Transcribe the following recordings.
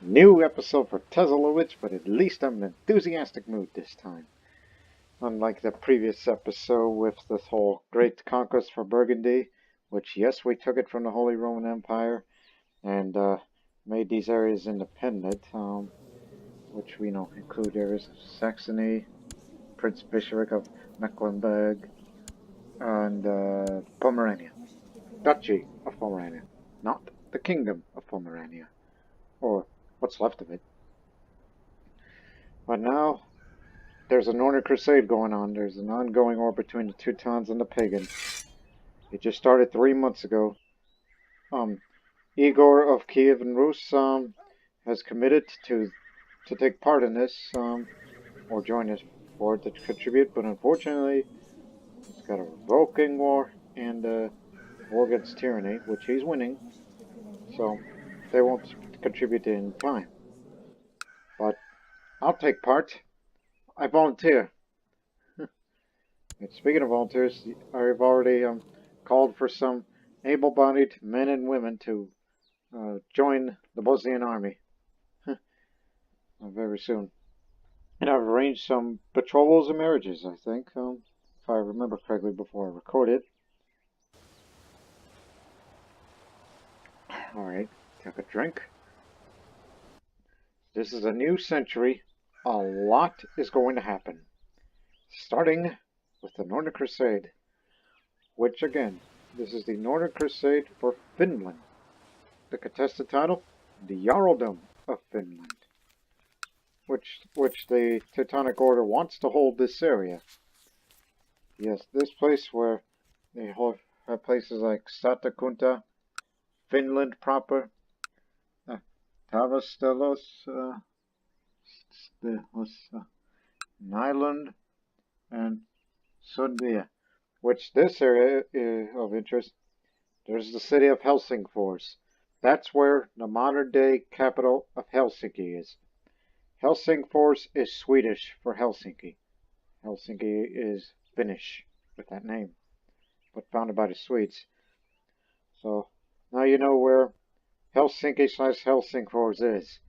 New episode for Tezalovic, but at least I'm in an enthusiastic mood this time. Unlike the previous episode with this whole great conquest for Burgundy, which, yes, we took it from the Holy Roman Empire and made these areas independent, which we know include areas of Saxony, Prince Bishopric of Mecklenburg, and Pomerania. Duchy of Pomerania, not the Kingdom of Pomerania, or what's left of it. But now, there's a Northern Crusade going on. There's an ongoing war between the Teutons and the pagans. It just started 3 months ago. Igor of Kiev and Rus has committed to take part in this, or join us for it to contribute, but unfortunately, he's got a revoking war and a war against tyranny, which he's winning, so they won't contribute in time. But I'll take part. I volunteer. And speaking of volunteers, I've already called for some able-bodied men and women to join the Bosnian army very soon. And I've arranged some betrothals and marriages, I think, if I remember correctly before I record it. Alright, take a drink. This is a new century. A lot is going to happen. Starting with the Northern Crusade. Which, again, this is the Northern Crusade for Finland. The contested title, the Jarldom of Finland. Which the Teutonic Order wants to hold this area. Yes, this place where they have places like Satakunta, Finland proper, Tavastelos, Nyland, and Sundby. Which this area is of interest. There's the city of Helsingfors. That's where the modern day capital of Helsinki is. Helsingfors is Swedish for Helsinki. Helsinki is Finnish with that name, but founded by the Swedes. So now you know where Helsinki/Helsingfors is.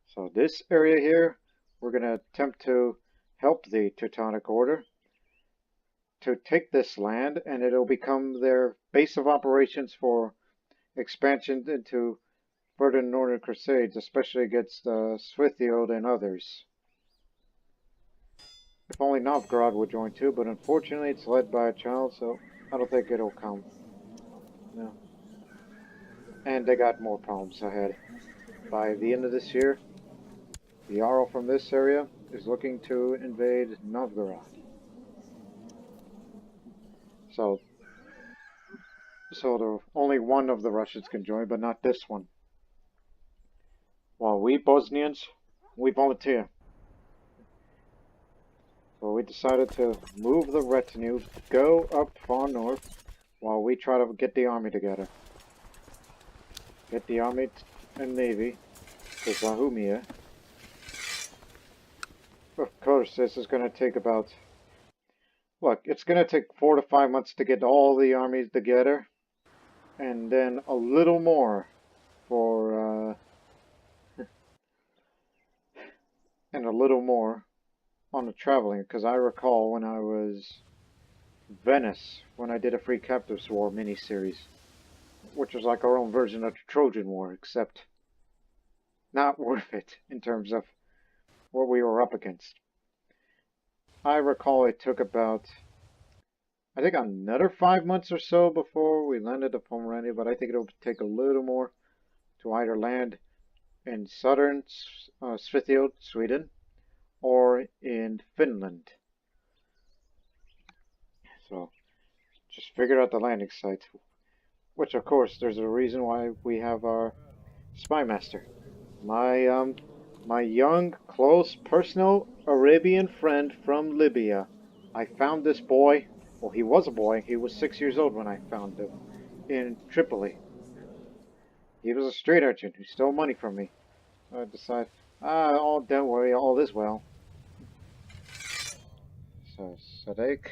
So this area here, we're going to attempt to help the Teutonic Order to take this land, and it'll become their base of operations for expansion into further Northern Crusades, especially against Svíþjóð and others. If only Noregr would join too, but unfortunately it's led by a child, so I don't think it'll come. No. And they got more problems ahead. By the end of this year, the Jarl from this area is looking to invade Novgorod. So only one of the Russians can join, but not this one. While we Bosnians, we volunteer. So we decided to move the retinue, go up far north, while we try to get the army together. Get the army and navy to Zahumia. Of course, this is going to take about... Look, it's going to take 4 to 5 months to get all the armies together. And then a little more for... and a little more on the traveling, because I recall when I was in Venice, when I did a Free Captives War miniseries, which was like our own version of the Trojan War, except not worth it in terms of what we were up against. I recall it took about, I think, another 5 months or so before we landed at Pomerania, but I think it'll take a little more to either land in southern Svíþjóð, Sweden, or in Finland. So, just figure out the landing site. Which, of course, there's a reason why we have our spy master. My young, close, personal Arabian friend from Libya. I found this boy. Well, he was a boy. He was 6 years old when I found him in Tripoli. He was a street urchin who stole money from me. I decided, don't worry, all is well. So, Sadek,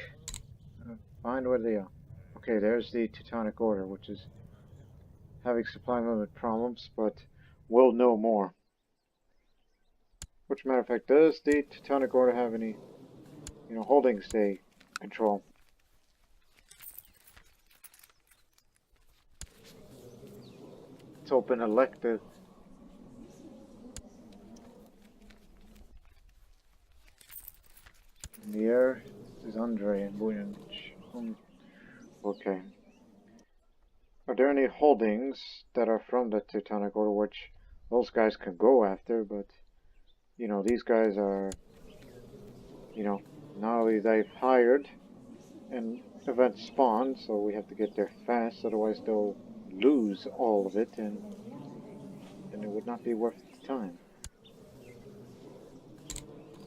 find where they are. Okay, there's the Teutonic Order, which is having supply limit problems, but we'll know more. Which, matter of fact, does the Teutonic Order have any, holdings they control? It's open elective. In the air is Andre and Buyanich. Okay. Are there any holdings that are from the Teutonic Order which those guys can go after, but, these guys are, not only they've hired and events spawn, so we have to get there fast, otherwise they'll lose all of it, and then it would not be worth the time.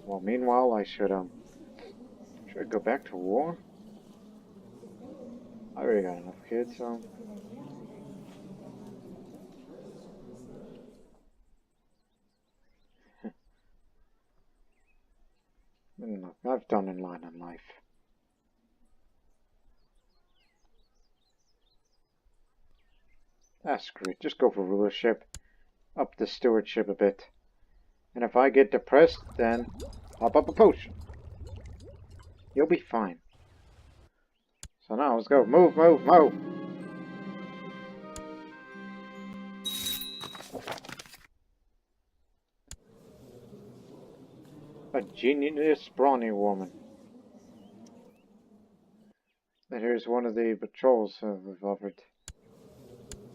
Well, meanwhile, should I go back to war? I already got enough kids, so... Look, I've done in line in life. Ah, screw it. Just go for rulership. Up the stewardship a bit. And if I get depressed, then hop up a potion. You'll be fine. So now let's go. Move, move, move! A genius brawny woman. And here's one of the patrols we've offered.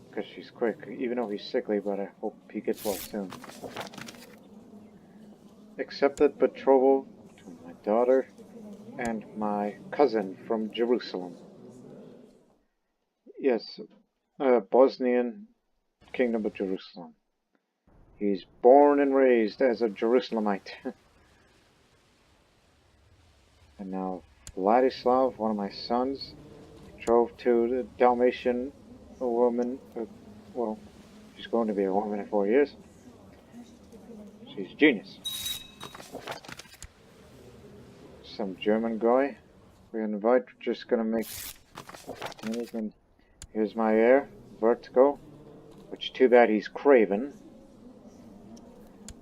Because she's quick, even though he's sickly, but I hope he gets well soon. Accepted betrothal to my daughter and my cousin from Jerusalem. Yes, Bosnian Kingdom of Jerusalem. He's born and raised as a Jerusalemite. And now Vladislav, one of my sons, betrothed to the Dalmatian woman. Well, she's going to be a woman in 4 years. She's genius. Some German guy we invite. We're just gonna make anything. Here's my heir, Vertigo. Which, too bad he's craven.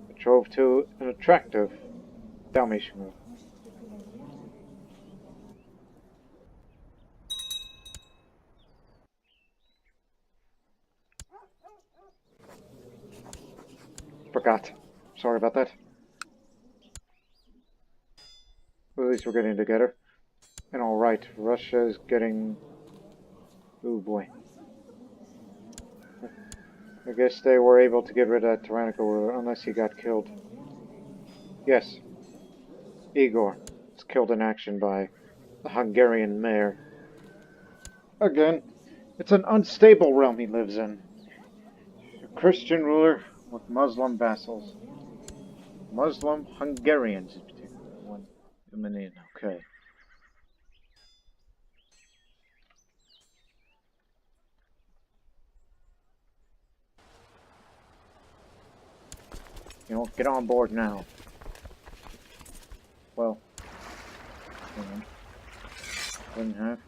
Betrothed to an attractive Dalmatian woman. Forgot. Sorry about that. Well, at least we're getting together. And alright, Russia's getting... Oh boy. I guess they were able to get rid of that tyrannical ruler, unless he got killed. Yes. Igor was killed in action by the Hungarian mayor. Again, it's an unstable realm he lives in. A Christian ruler with Muslim vassals. Muslim Hungarians in particular. One dominated. Okay. Get on board now. Well, wouldn't have.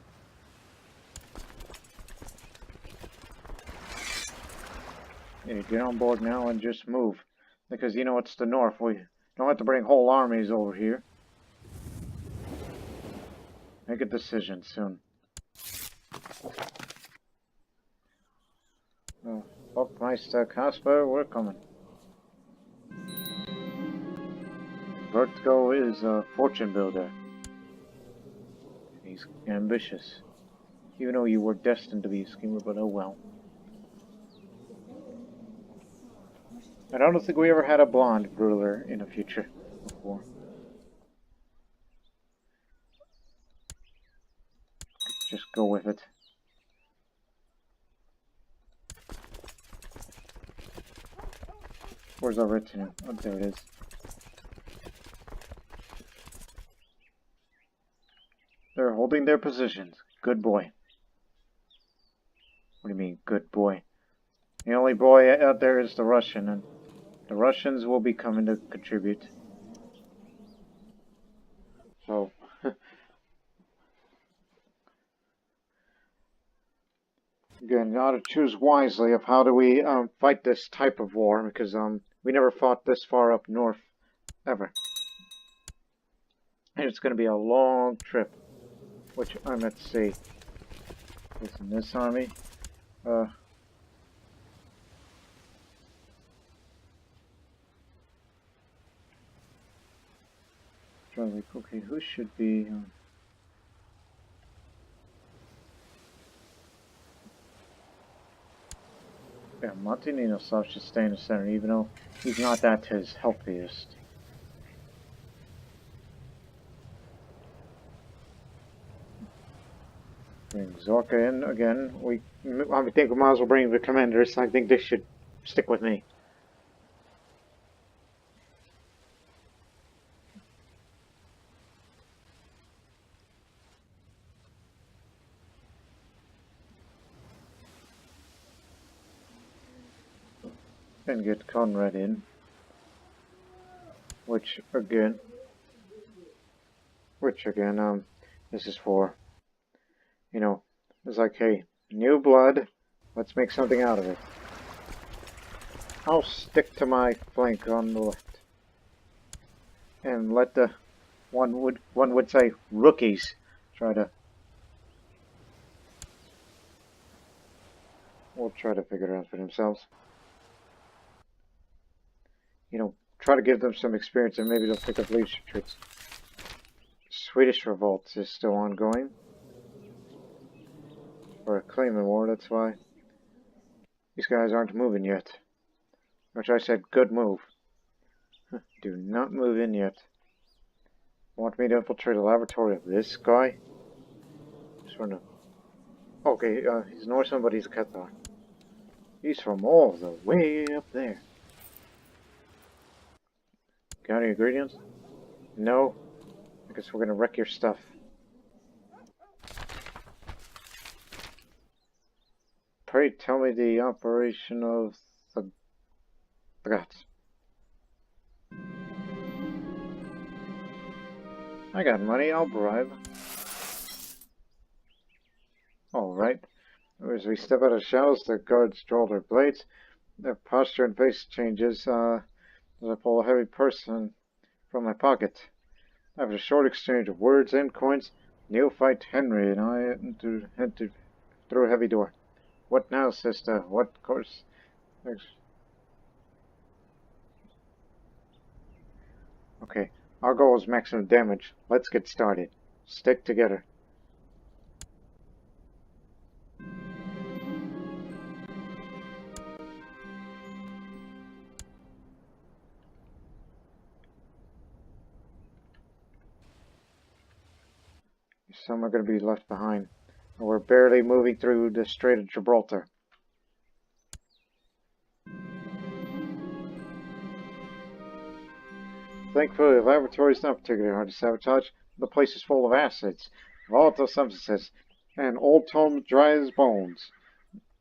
Yeah, get on board now and just move. Because, it's the north. We don't have to bring whole armies over here. Make a decision soon. Oh, Hochmeister Kasper, we're coming. Vertigo is a fortune builder. He's ambitious. Even though you were destined to be a schemer, but oh well. I don't think we ever had a blonde ruler in the future before. Just go with it. Where's our retinue? Oh, there it is. They're holding their positions. Good boy. What do you mean, good boy? The only boy out there is the Russian, and the Russians will be coming to contribute. So, Again, you ought to choose wisely of how do we fight this type of war, because we never fought this far up north, ever. And it's going to be a long trip, which I'm at sea. Listen, this army, okay, who should be... yeah, Montenegro should stay in the center, even though he's not at his healthiest. Bring Zorka in again. I think we might as well bring the commanders. I think they should stick with me. And get Conrad in. Which again, this is for, you know, it's like, hey, new blood, let's make something out of it. I'll stick to my flank on the left. And let the, one would say, rookies try to... We'll try to figure it out for themselves. You know, try to give them some experience and maybe they'll pick up leadership traits. Swedish revolt is still ongoing. Or a claimant war, that's why. These guys aren't moving yet. Which I said, good move. Do not move in yet. Want me to infiltrate the laboratory of this guy? Just wanna... Okay, he's Norseman, but he's a Cathar. He's from all the way up there. Got any ingredients? No. I guess we're gonna wreck your stuff. Pray tell me the operation of the Goths. I got money, I'll bribe. Alright. As we step out of the shadows, the guards draw their blades. Their posture and face changes as I pull a heavy purse from my pocket. After a short exchange of words and coins, neophyte Henry and I entered through a heavy door. What now, sister? What course? Okay, our goal is maximum damage. Let's get started. Stick together. Some are going to be left behind. We're barely moving through the Strait of Gibraltar. Thankfully, the laboratory is not particularly hard to sabotage. The place is full of acids, volatile substances, and old Tom dry as bones.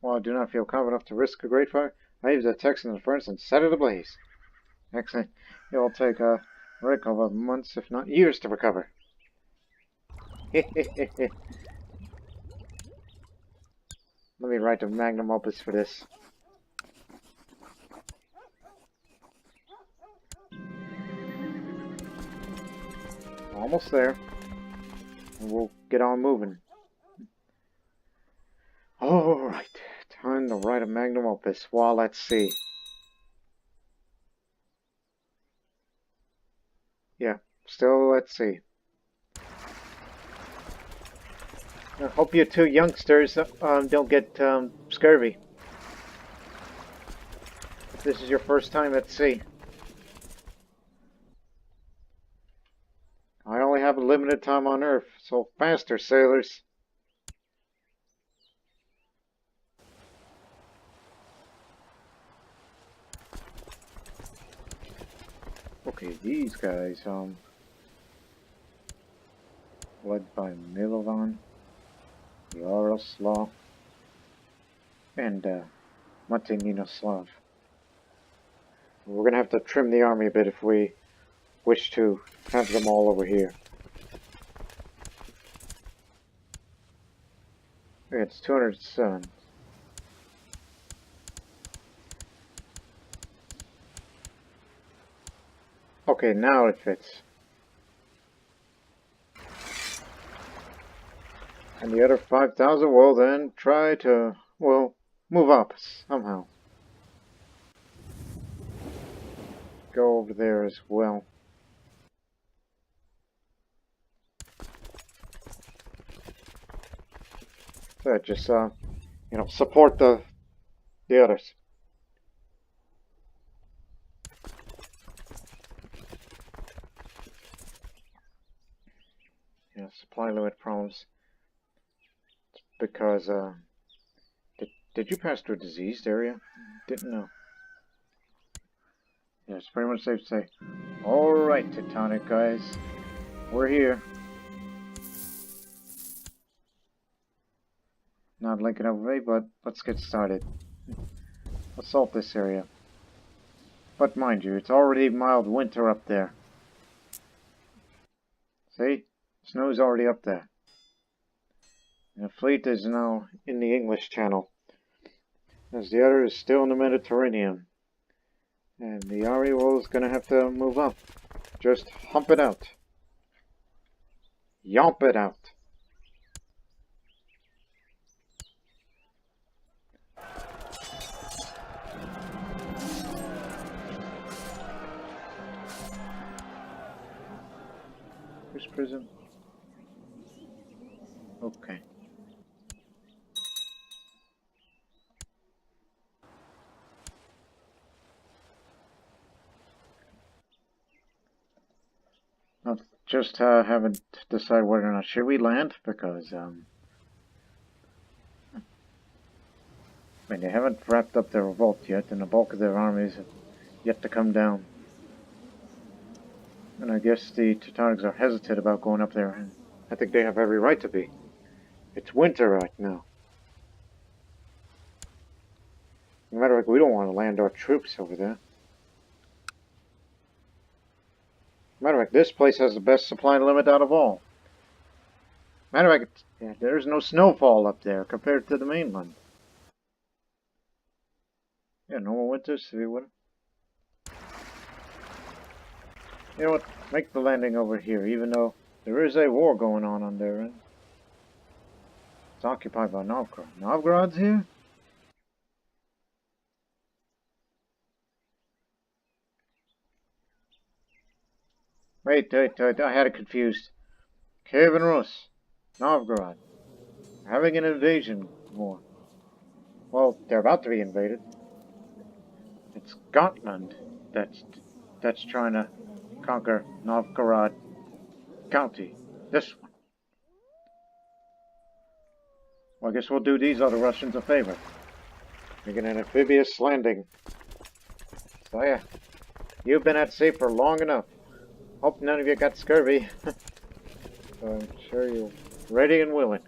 While I do not feel confident enough to risk a great fire, I leave the text in the furnace and set it ablaze. Excellent. It will take a couple of months, if not years, to recover. Let me write a magnum opus for this. Almost there. And we'll get on moving. Alright, time to write a magnum opus while at sea. Yeah, still at sea. I hope you two youngsters don't get scurvy. This is your first time at sea. I only have a limited time on Earth, so faster, sailors. Okay, these guys, led by Milovan, Yaroslav, and Montenegro. We're gonna have to trim the army a bit if we wish to have them all over here. It's 207. Okay, now it fits. And the other 5,000 will then try to, well, move up somehow. Go over there as well. So just, you know, support the others. Yeah, supply limit problems. It's because, did you pass through a diseased area? Didn't know. Yeah, it's pretty much safe to say. Alright, Teutonic guys. We're here. Not linking up with me, but let's get started. Assault this area. But mind you, it's already mild winter up there. See? Snow's already up there. And the fleet is now in the English Channel, as the other is still in the Mediterranean. And the army is going to have to move up. Just hump it out. Yomp it out. Where's prison? Okay. Now, just haven't decided whether or not should we land, because I mean, they haven't wrapped up their revolt yet, and the bulk of their armies have yet to come down. And I guess the Teutonics are hesitant about going up there, and I think they have every right to be. It's winter right now. As a matter of fact, we don't want to land our troops over there. Matter of fact, this place has the best supply limit out of all. Matter of fact, yeah, there's no snowfall up there compared to the mainland. Yeah, normal winter, severe winter. You know what? Make the landing over here, even though there is a war going on their end. It's occupied by Noregr. Novgorod's here? Wait, I had it confused. Kiev and Rus. Novgorod. Having an invasion war. Well, they're about to be invaded. It's Gotland that's trying to conquer Novgorod County. This one. Well, I guess we'll do these other Russians a favor. Making an amphibious landing. So yeah, you've been at sea for long enough. Hope none of you got scurvy. So I'm sure you're ready and willing.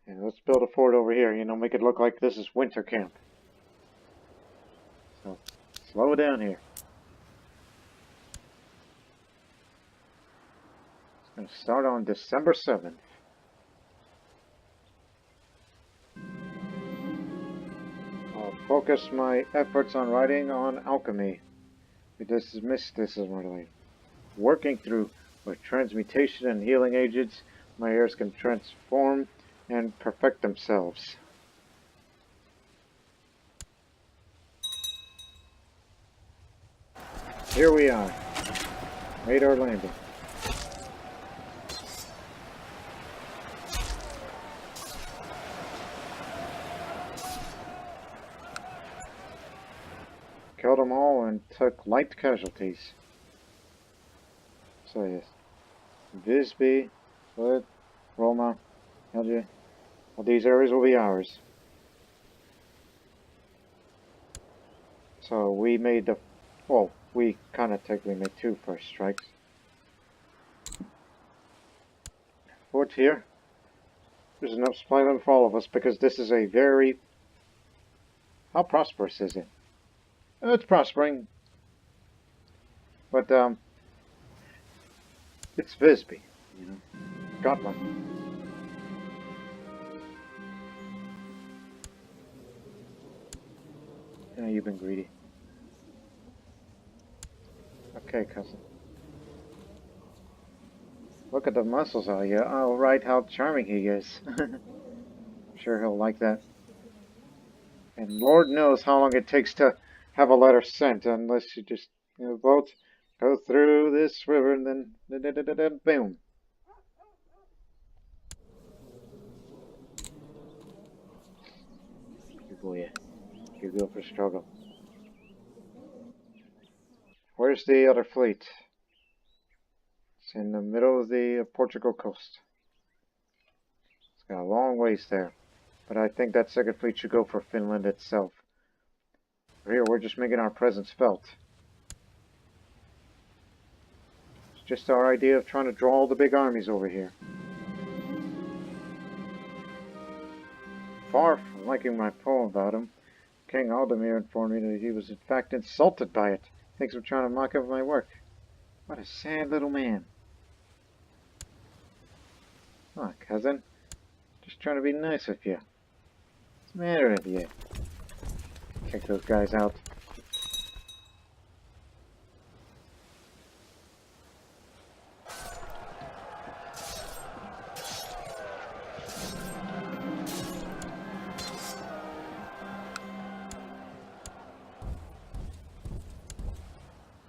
And let's build a fort over here, you know, make it look like this is winter camp. So, slow down here. It's going to start on December 7th. I'll focus my efforts on writing on alchemy. This is mysticism related. Working through with transmutation and healing agents, my heirs can transform and perfect themselves. Here we are. Made our landing. Killed them all and took light casualties. So yes. Visby, Split, Roma, Helge. Well, these areas will be ours. So we made the, well, we kind of technically made 2 first strikes. Fort here. There's enough supply limit for all of us because this is a very, how prosperous is it? It's prospering. But, it's Visby, you know, Scotland. No, you've been greedy. Okay, cousin. Look at the muscles on you. Oh, right, how charming he is. Sure he'll like that. And Lord knows how long it takes to have a letter sent, unless you just, both go through this river and then boom. Good boy, you go for struggle. Where's the other fleet? It's in the middle of the Portugal coast. It's got a long ways there. But I think that second fleet should go for Finland itself. Here, we're just making our presence felt. It's just our idea of trying to draw all the big armies over here. Far from liking my poem about him, King Aldemir informed me that he was in fact insulted by it. Thinks I'm trying to mock up my work. What a sad little man. Oh, cousin. Just trying to be nice with you. What's the matter with you? Check those guys out.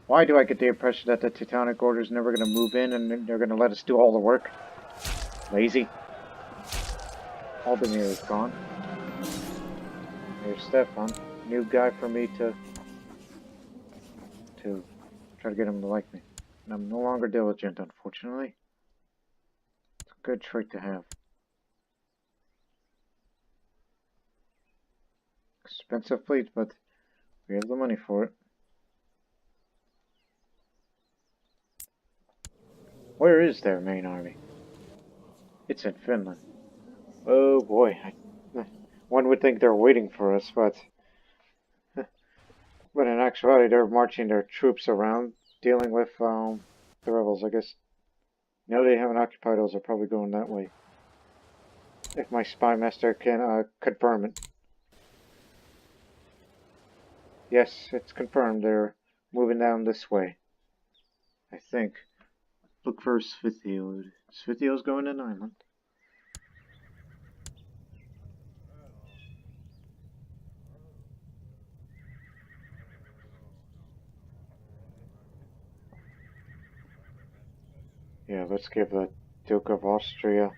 Why do I get the impression that the Teutonic Order is never going to move in and they're going to let us do all the work? Lazy. Aldemir is gone. Here's Stefan. New guy for me to try to get him to like me. And I'm no longer diligent, unfortunately. It's a good trait to have. Expensive fleet, but we have the money for it. Where is their main army? It's in Finland. Oh boy, one would think they're waiting for us, but in actuality they're marching their troops around, dealing with the rebels, I guess. No, they haven't occupied those, they're probably going that way. If my spy master can confirm it. Yes, it's confirmed, they're moving down this way. I think. Look for Svíþjóð. Svíþjóð's going in Ireland. Yeah, let's give the Duke of Austria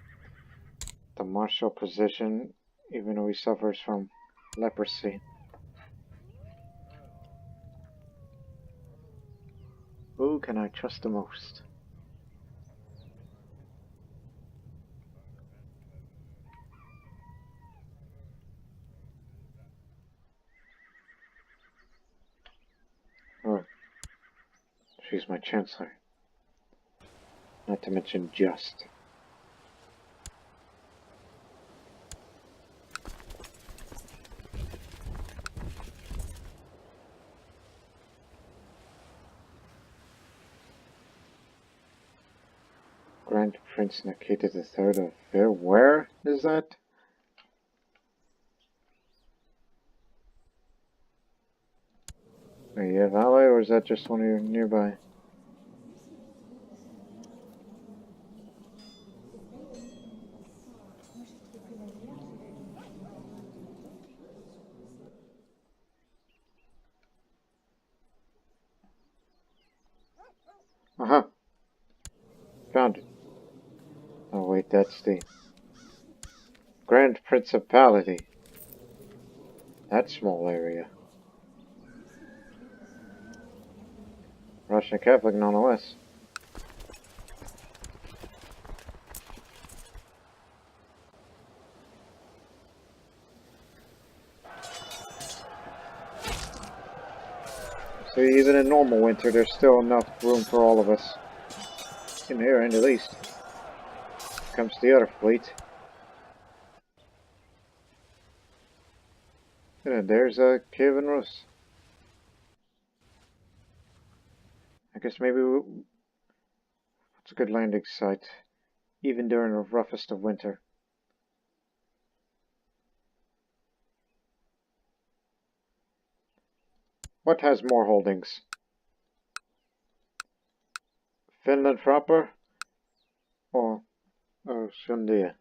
the martial position, even though he suffers from leprosy. Who can I trust the most? Oh, she's my chancellor. Not to mention just. Grand Prince Nikita III of Fair. Where is that? Are you have ally, or is that just one of your nearby? Uh-huh. Found it. Oh wait, that's the Grand Principality. That small area. Russian Catholic nonetheless. So even in normal winter, there's still enough room for all of us. In here, at least. Comes the other fleet. And there's Kiev and Rus. I guess maybe it's a good landing site, even during the roughest of winter. What has more holdings? Finland proper? Or Svíþjóð?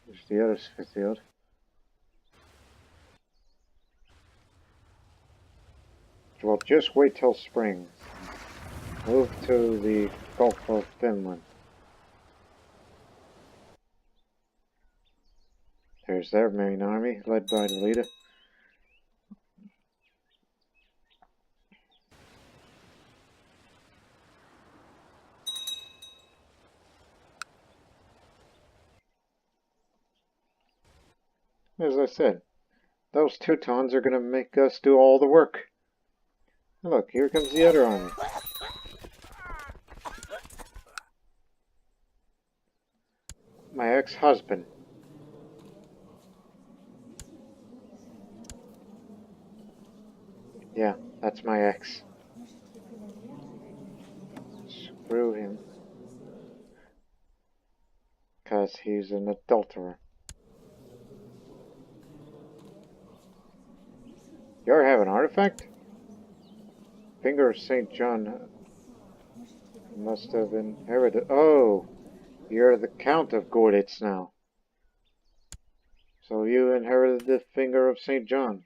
There's the other Svíþjóð. Well, just wait till spring. Move to the Gulf of Finland. There's their main army, led by the leader. As I said, those Teutons are going to make us do all the work. Look, here comes the other army. My ex-husband. Yeah, that's my ex. Screw him. 'Cause he's an adulterer. You ever have an artifact? Finger of St. John must have inherited. Oh, you're the Count of Gorditz now. So you inherited the Finger of St. John,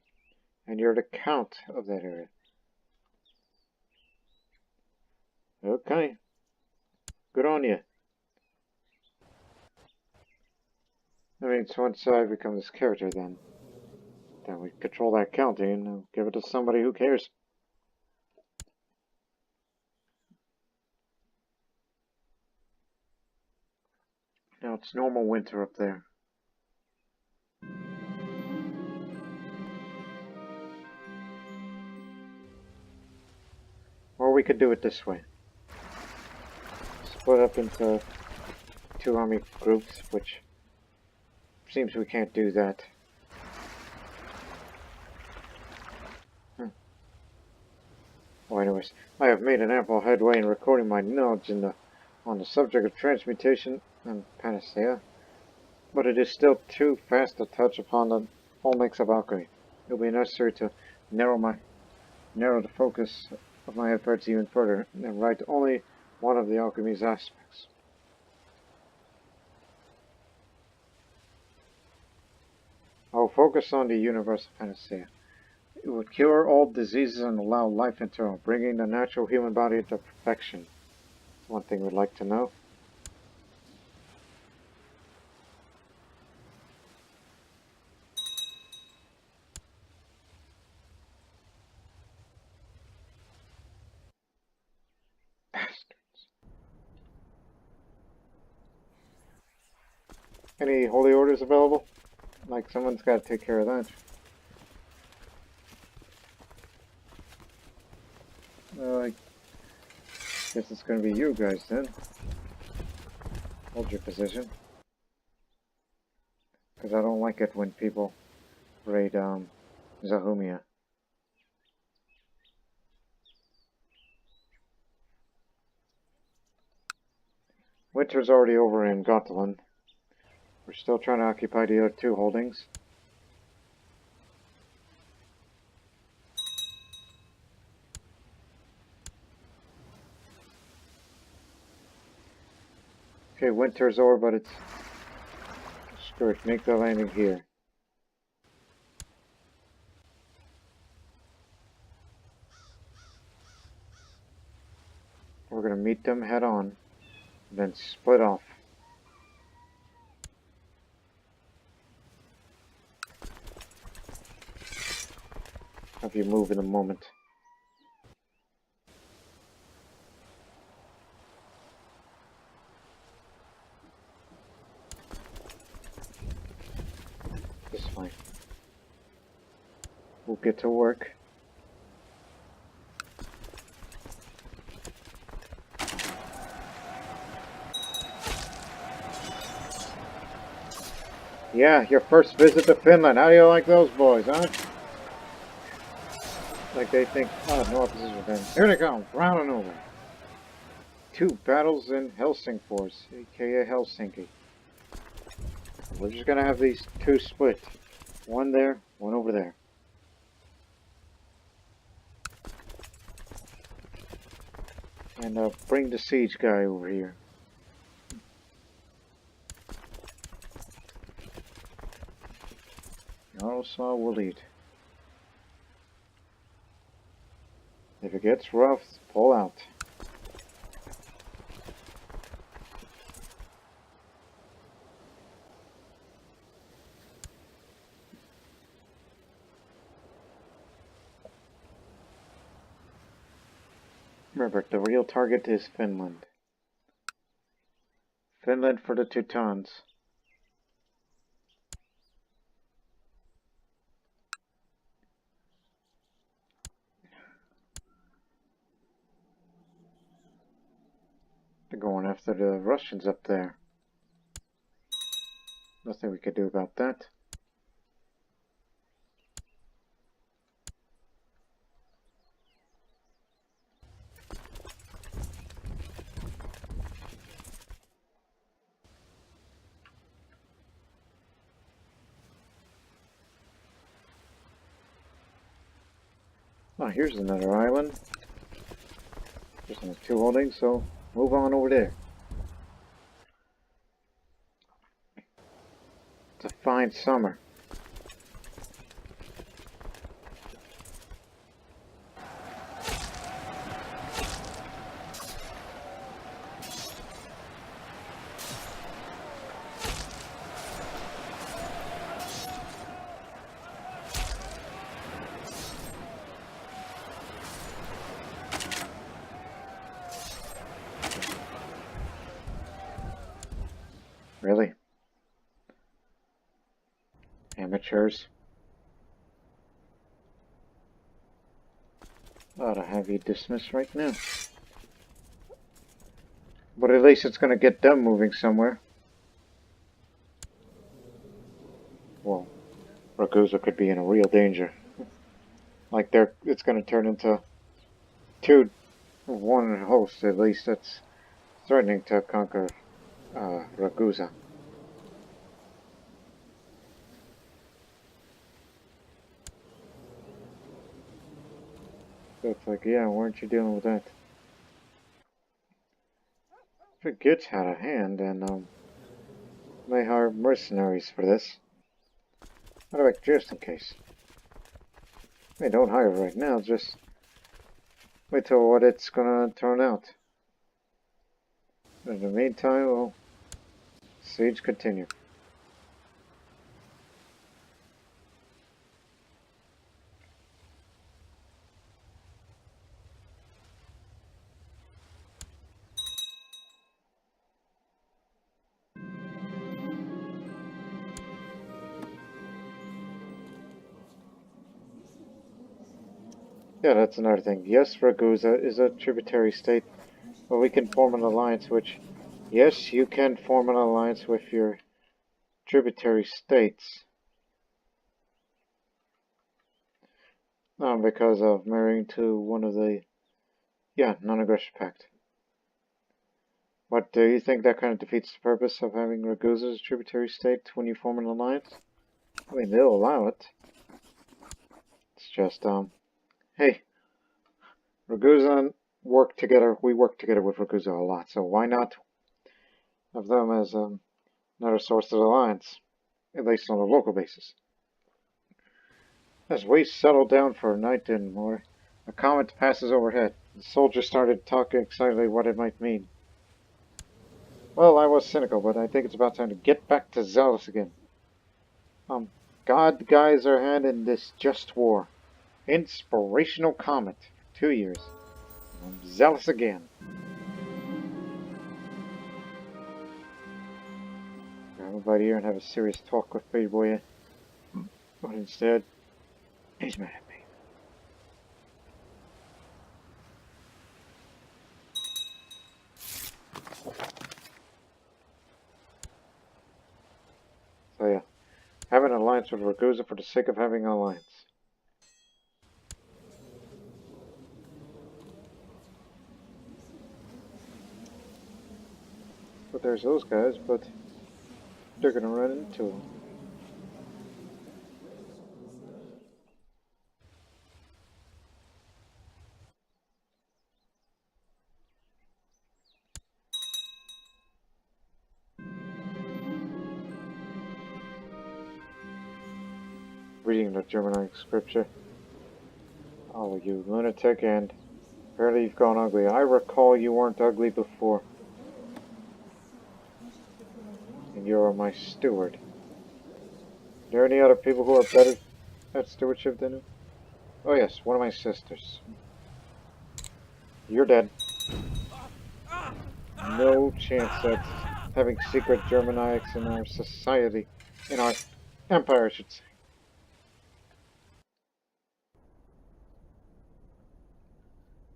and you're the Count of that area. Okay. Good on you. I mean, so once I become this character, then we control that county and give it to somebody who cares. Now it's normal winter up there. Or we could do it this way. Split up into 2 army groups, which seems we can't do that. Well, anyways, I have made an ample headway in recording my knowledge on the subject of transmutation and panacea, but it is still too fast to touch upon the whole mix of alchemy. It will be necessary to narrow the focus of my efforts even further and write only one of the alchemy's aspects. I'll focus on the universal panacea. It would cure all diseases and allow life eternal, bringing the natural human body to perfection. That's one thing we'd like to know. Bastards. Any holy orders available? Like, someone's got to take care of that. I guess it's going to be you guys then. Hold your position. Because I don't like it when people raid Zahumia. Winter's already over in Gotland. We're still trying to occupy the other 2 holdings. Okay, winter's over, but it's... Screw it, make the landing here. We're gonna meet them head on, then split off. Have you move in a moment. It's fine. We'll get to work. Yeah, your first visit to Finland. How do you like those boys, huh? Like they think, oh, no opposition with them. Here they come, round and over. 2 battles in Helsingfors, aka Helsinki. We're just gonna have these 2 split. One there, one over there. And bring the siege guy over here. Also will eat. If it gets rough, pull out. Remember, the real target is Finland. Finland for the Teutons. They're going after the Russians up there. Nothing we could do about that. Oh, here's another island. There's only 2 holdings, so move on over there. It's a fine summer. Really? Amateurs. Ought to have you dismissed right now. But at least it's going to get them moving somewhere. Well, Ragusa could be in a real danger. Like it's going to turn into 1 host, at least that's threatening to conquer Ragusa. So it's like, yeah, weren't you dealing with that? If it gets out of hand, then may hire mercenaries for this. Matter of fact, just in case. Hey, don't hire right now, just wait till what it's gonna turn out. In the meantime, we'll siege continue. Yeah, that's another thing. Yes, Ragusa is a tributary state, but we can form an alliance which, yes, you can form an alliance with your tributary states. Because of marrying to one of the, non-aggression pact. But do you think that kind of defeats the purpose of having Ragusa as a tributary state when you form an alliance? I mean, they'll allow it. It's just, hey, Ragusa and work together. We work together with Ragusa a lot, so why not have them as another source of alliance, at least on a local basis? As we settled down for a night and more, a comet passes overhead. The soldiers started talking excitedly what it might mean. Well, I was cynical, but I think it's about time to get back to Zealous again. God guides our hand in this just war. Inspirational comet. 2 years. I'm zealous again. Grab him by the ear and have a serious talk with Baby Boy. But instead, he's mad at me. So yeah, have an alliance with Ragusa for the sake of having an alliance. But there's those guys, but they're gonna run into them. reading the Germanic scripture. Oh, you lunatic, and apparently you've gone ugly. I recall you weren't ugly before. And you are my steward. Are there any other people who are better at stewardship than you? Oh yes, one of my sisters. You're dead. No chance at having secret Germanics in our society. In our empire, I should say.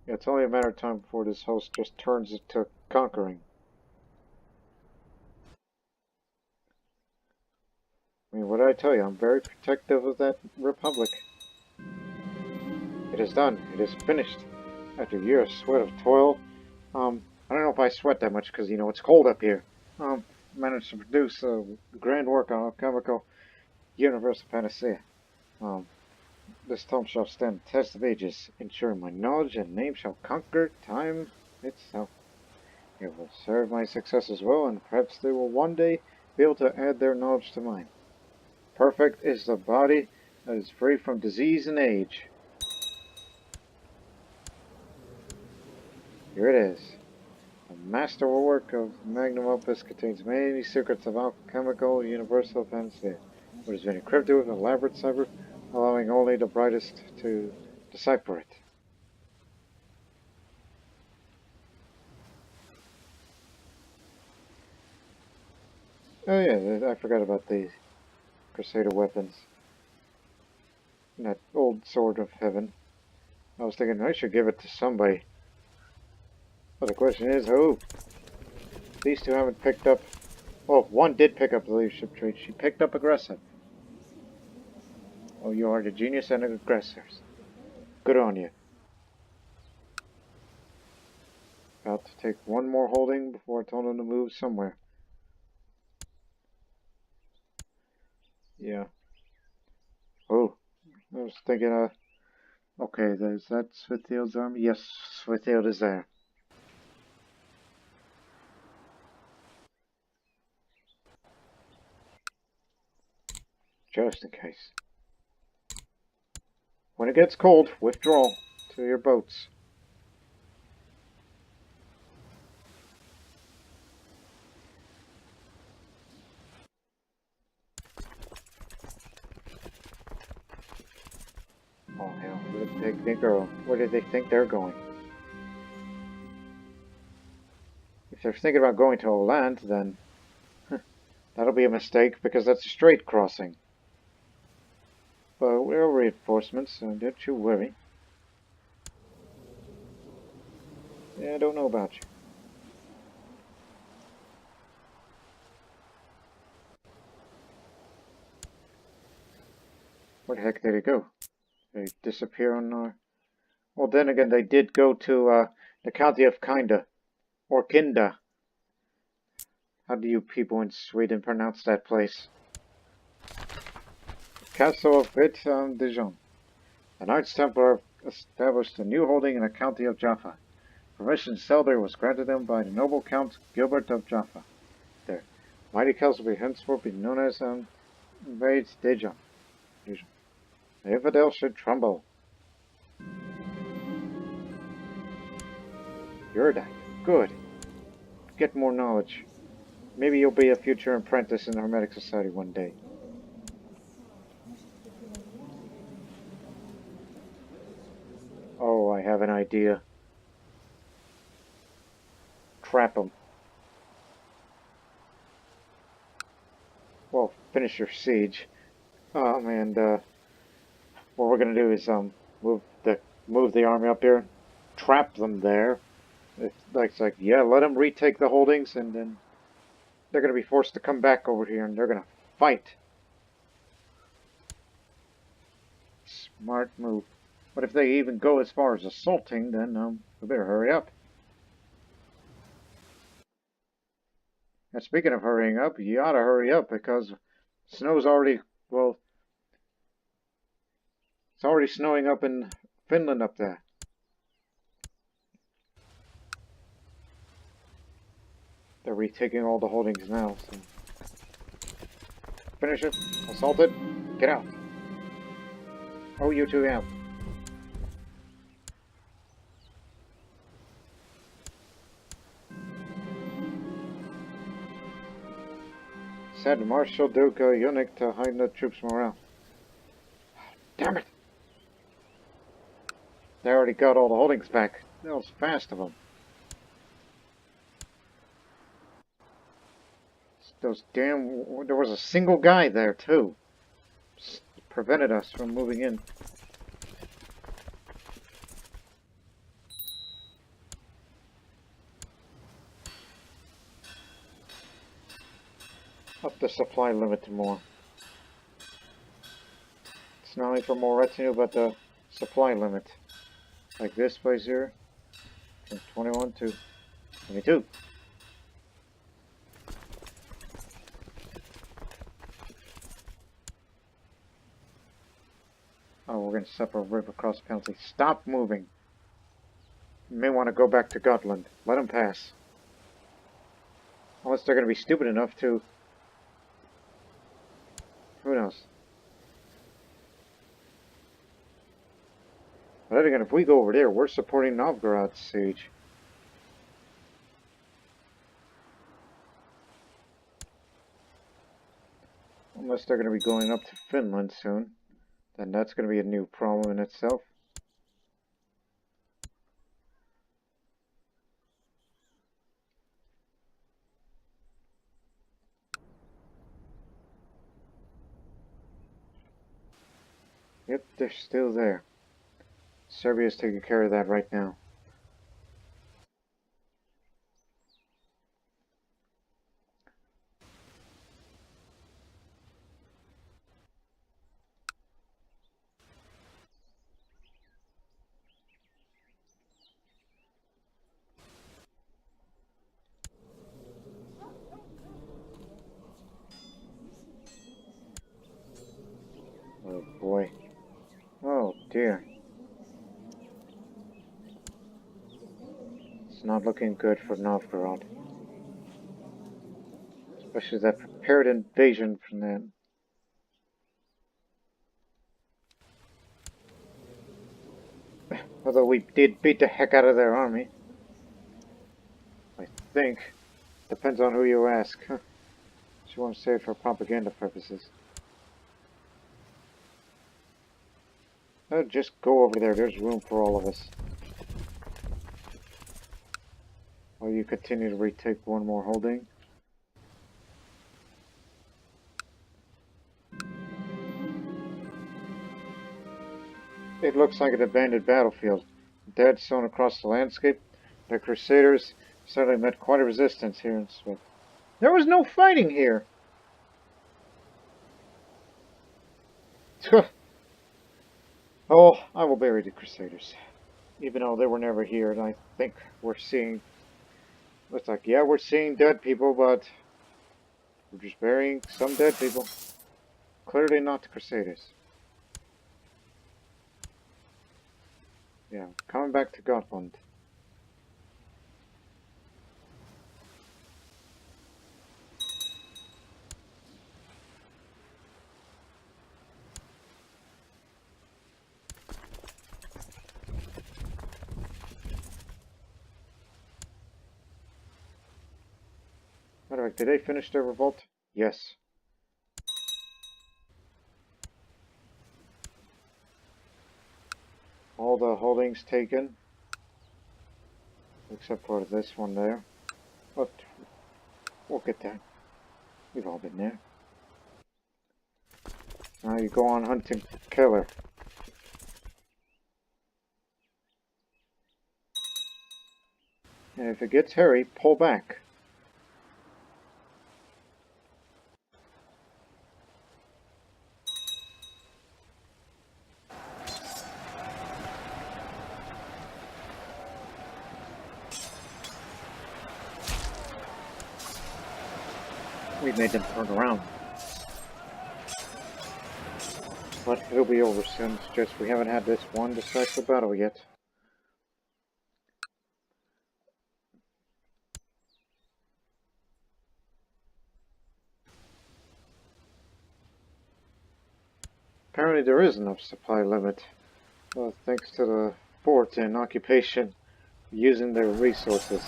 Yeah, it's only a matter of time before this host just turns it to conquering. I mean, what did I tell you? I'm very protective of that republic. It is done. It is finished. After a year of sweat of toil, I don't know if I sweat that much because, you know, it's cold up here. Managed to produce a grand work on alchemical universal panacea. This tome shall stand the test of ages, ensuring my knowledge and name shall conquer time itself. It will serve my successors well, and perhaps they will one day be able to add their knowledge to mine. Perfect is the body that is free from disease and age. Here it is. The masterwork of magnum opus contains many secrets of alchemical universal panacea. It has been encrypted with an elaborate cipher, allowing only the brightest to decipher it. Oh yeah, I forgot about the Crusader weapons. And that old sword of heaven. I was thinking I should give it to somebody. But the question is, who? These two haven't picked up... Well, one did pick up the leadership trait. She picked up aggressive. Oh, you are the genius and aggressors. Good on you. About to take one more holding before I told him to move somewhere. Yeah. Oh, I was thinking, okay, is that Svíþjóð's army? Yes, Svíþjóð is there. Just in case. When it gets cold, withdraw to your boats. Oh hell, where did they think they're going? If they're thinking about going to a land, then that'll be a mistake because that's a strait crossing. But we're reinforcements, so don't you worry. Yeah, I don't know about you. Where the heck did it go? They disappear on our... Well, then again, they did go to the county of Kinda. Or Kinda. How do you people in Sweden pronounce that place? Castle of Dijon. The Knights Templar established a new holding in the county of Jaffa. Permission to sell there was granted them by the noble Count Gilbert of Jaffa. Their mighty castle will henceforth be known as invades Dijon. The infidel should tremble. You're that. Good. Get more knowledge. Maybe you'll be a future apprentice in the Hermetic Society one day. Oh, I have an idea. Trap them. Well, finish your siege. And what we're gonna do is move the army up here, trap them there. It's like yeah, let them retake the holdings, and then they're gonna be forced to come back over here, and they're gonna fight. Smart move. But if they even go as far as assaulting, then we better hurry up. And speaking of hurrying up, you ought to hurry up because snow's already, well, it's already snowing up in Finland up there. They're retaking all the holdings now, so... Finish it. Assault it. Get out. Oh, you two out. Said Marshal Duke Eunuch to hide the troops' morale. Damn it! They already got all the holdings back. That was fast of them. Those damn... There was a single guy there, too. Prevented us from moving in. Up the supply limit to more. It's not only for more retinue, but the supply limit. Like this place here. From 21 to 22. Oh, we're going to suffer a river cross penalty. Stop moving. You may want to go back to Gotland. Let them pass. Unless they're going to be stupid enough to... Who knows? But then again, if we go over there, we're supporting Novgorod's siege. Unless they're going to be going up to Finland soon. Then that's going to be a new problem in itself. Yep, they're still there. Serbia's taking care of that right now. Oh boy. Oh dear. It's not looking good for Novgorod. Especially that prepared invasion from them. Although we did beat the heck out of their army. I think. Depends on who you ask. She wants to say it for propaganda purposes. Oh, just go over there. There's room for all of us. While you continue to retake one more holding. It looks like an abandoned battlefield. Dead sown across the landscape. The Crusaders certainly met quite a resistance here in Svíþjóð. There was no fighting here! Oh, I will bury the Crusaders. Even though they were never here, and I think we're seeing... Looks like, yeah, we're seeing dead people, but... We're just burying some dead people. Clearly not the Crusaders. Yeah, coming back to Gotland. Matter of fact, did they finish their revolt? Yes. All the holdings taken. Except for this one there. But we'll get that. We've all been there. Now you go on hunting killer. And if it gets hairy, pull back. We made them turn around. But it'll be over soon. It's just we haven't had this one decisive battle yet. Apparently there is enough supply limit, thanks to the fort and occupation using their resources.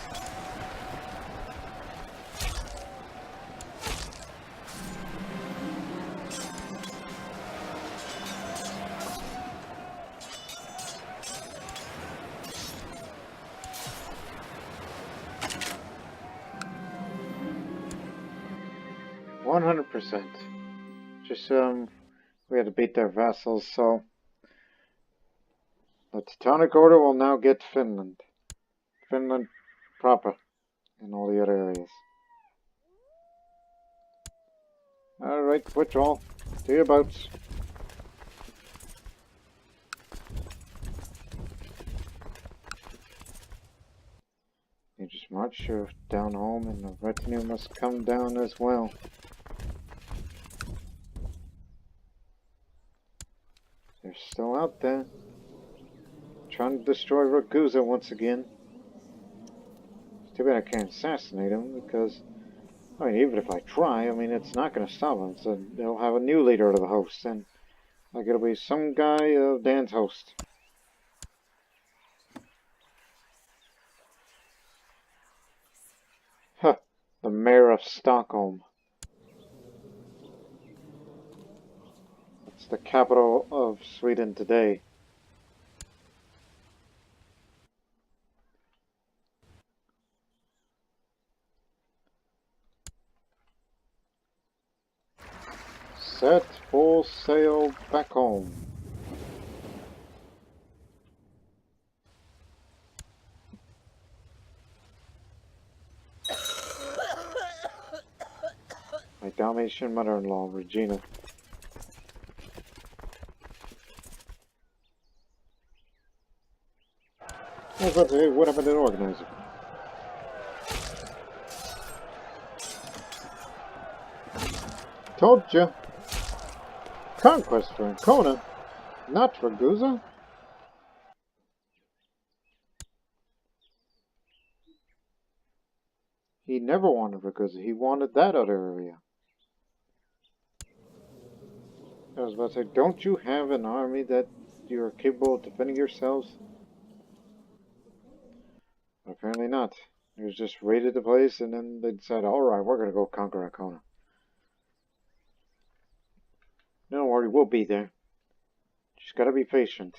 %. Just we had to beat their vassals, so the Teutonic Order will now get Finland. Finland proper, and all the other areas. Alright, withdrawal. To your boats. You just march down home, and the retinue must come down as well. They're still out there, trying to destroy Ragusa once again. It's too bad I can't assassinate him, because, I mean, even if I try, I mean, it's not going to stop them. So they'll have a new leader of the host, and like it'll be some guy of Dan's host. Huh, the mayor of Stockholm. It's the capital of Sweden today. Set full sail back home. My Dalmatian mother-in-law, Regina. I was about to say, what happened to the organizer? Told you. Conquest for Ancona, not for Ragusa. He never wanted Ragusa, he wanted that other area. I was about to say, don't you have an army that you're capable of defending yourselves? Apparently not. They just raided the place and then they decided, alright, we're going to go conquer Ancona. Don't worry, we'll be there. Just gotta be patient.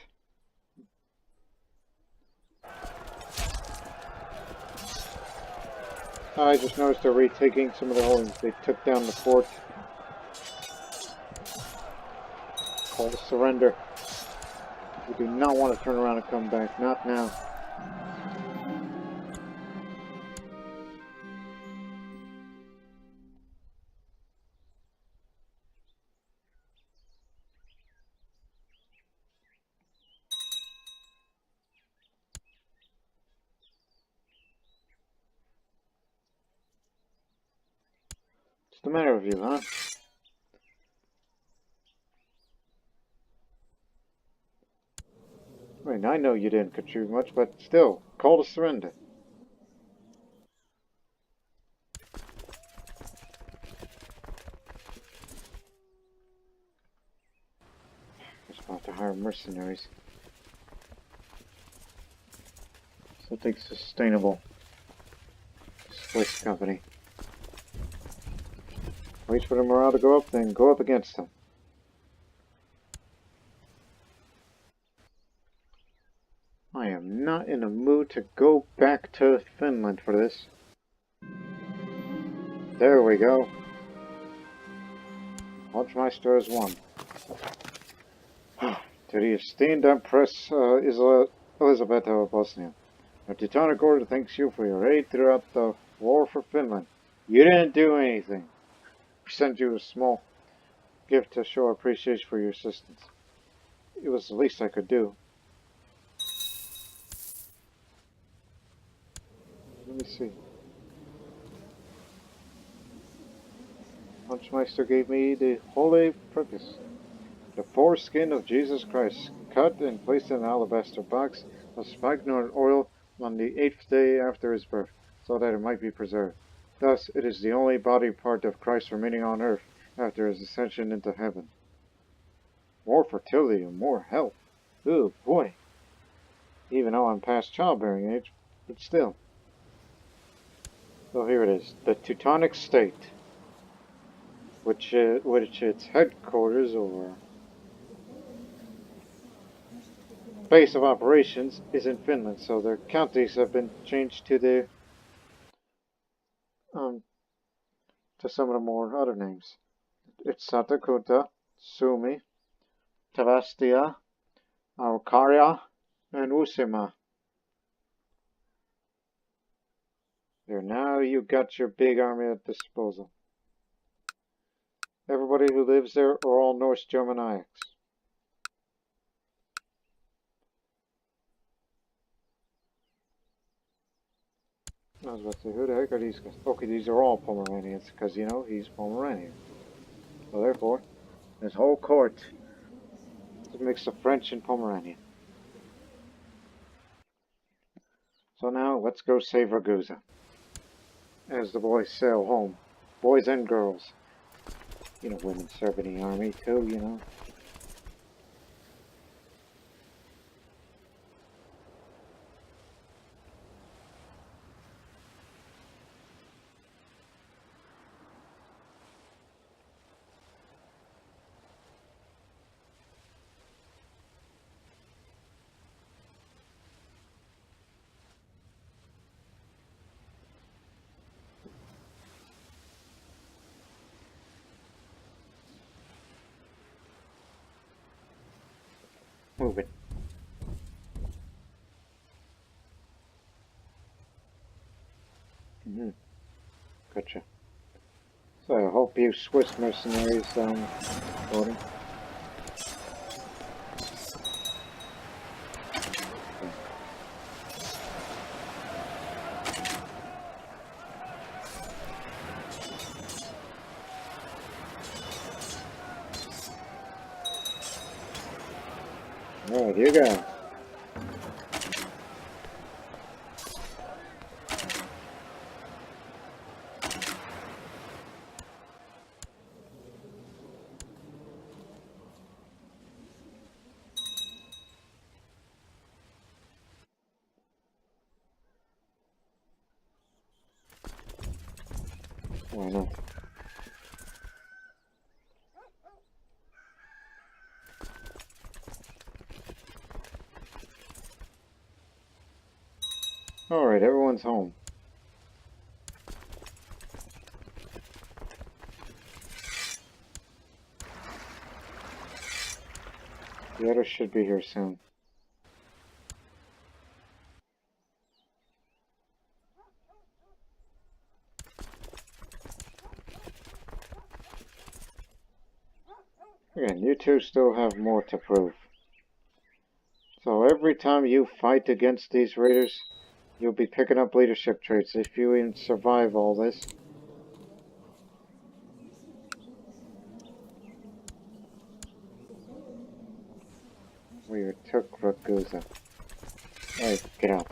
I just noticed they're retaking some of the holdings. They took down the fort. Call to surrender. We do not want to turn around and come back. Not now. What's the matter with you, huh? I mean, I know you didn't contribute much, but still, call to surrender. I was about to hire mercenaries. Something sustainable. Swiss company. Wait for the morale to go up, then go up against them. I am not in a mood to go back to Finland for this. There we go. Hauptmeister has won. To the esteemed Empress Elizabeth of Bosnia, the Teutonic Order thanks you for your aid throughout the war for Finland. You didn't do anything. We sent you a small gift to show appreciation for your assistance. It was the least I could do. Let me see. Hauptmeister gave me the holy purpose. The foreskin of Jesus Christ, cut and placed in an alabaster box of spikenard oil on the 8th day after his birth, so that it might be preserved. Thus, it is the only body part of Christ remaining on earth after his ascension into heaven. More fertility and more health. Oh boy. Even though I'm past childbearing age, but still. So here it is, the Teutonic State, which its headquarters or base of operations is in Finland. So their counties have been changed to the to some of the more other names. It's Satakunta, Suomi, Tavastia, Araucaria, and Uusimaa. There, now you got your big army at disposal. Everybody who lives there are all Norse Germanics. I was about to say, who the heck are these guys? Okay, these are all Pomeranians, because, you know, he's Pomeranian. So therefore, this whole court is a mix of French and Pomeranian. So now, let's go save Ragusa. As the boys sail home. Boys and girls. You know, women serve in the army too, you know. Move it. Gotcha. So I hope you Swiss mercenaries voting. Alright, you go. Why not? Alright, everyone's home. The others should be here soon. Again, you two still have more to prove. So every time you fight against these raiders, you'll be picking up leadership traits if you even survive all this. We took Ragusa. Alright, get out.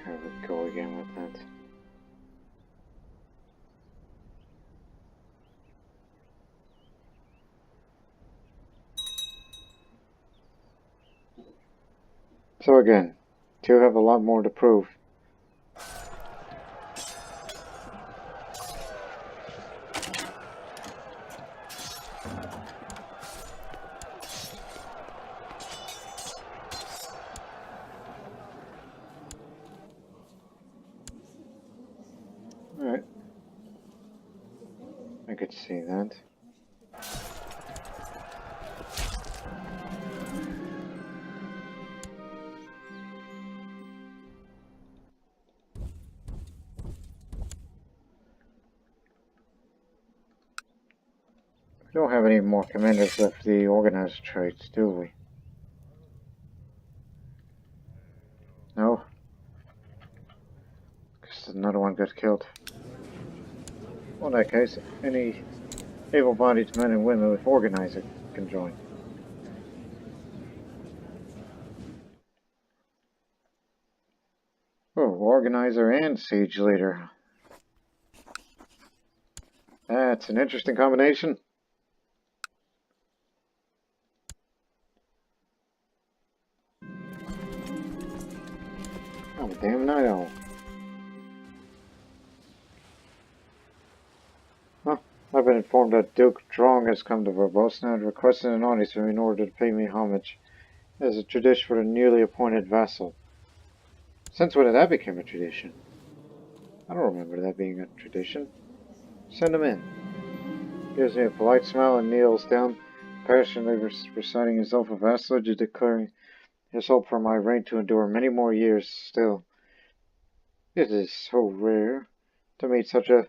Here we go again with that. So again, two have a lot more to prove. Alright. I could see that. Don't have any more commanders left the organizer traits, do we? No? Because another one got killed. Well, in that case, any able-bodied men and women with organizer can join. Oh, organizer and siege leader. That's an interesting combination. Oh, damn night owl. Well, I've been informed that Duke Drong has come to Bosnia and requested an audience from me in order to pay me homage, as a tradition for the newly appointed vassal. Since when did that become a tradition? I don't remember that being a tradition. Send him in. Gives me a polite smile and kneels down, passionately reciting his oath of vassalage and declaring his hope for my reign to endure many more years still. It is so rare to meet such a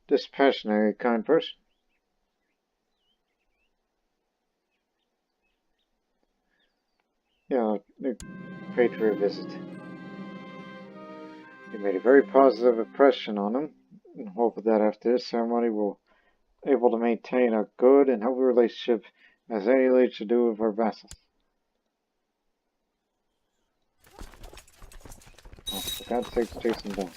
dispassionate, kind person. Yeah, I paid for a visit. You made a very positive impression on him, and hope that after this ceremony we'll be able to maintain a good and healthy relationship as any leader should do with our vassals. Oh, for God's sake, chase him down.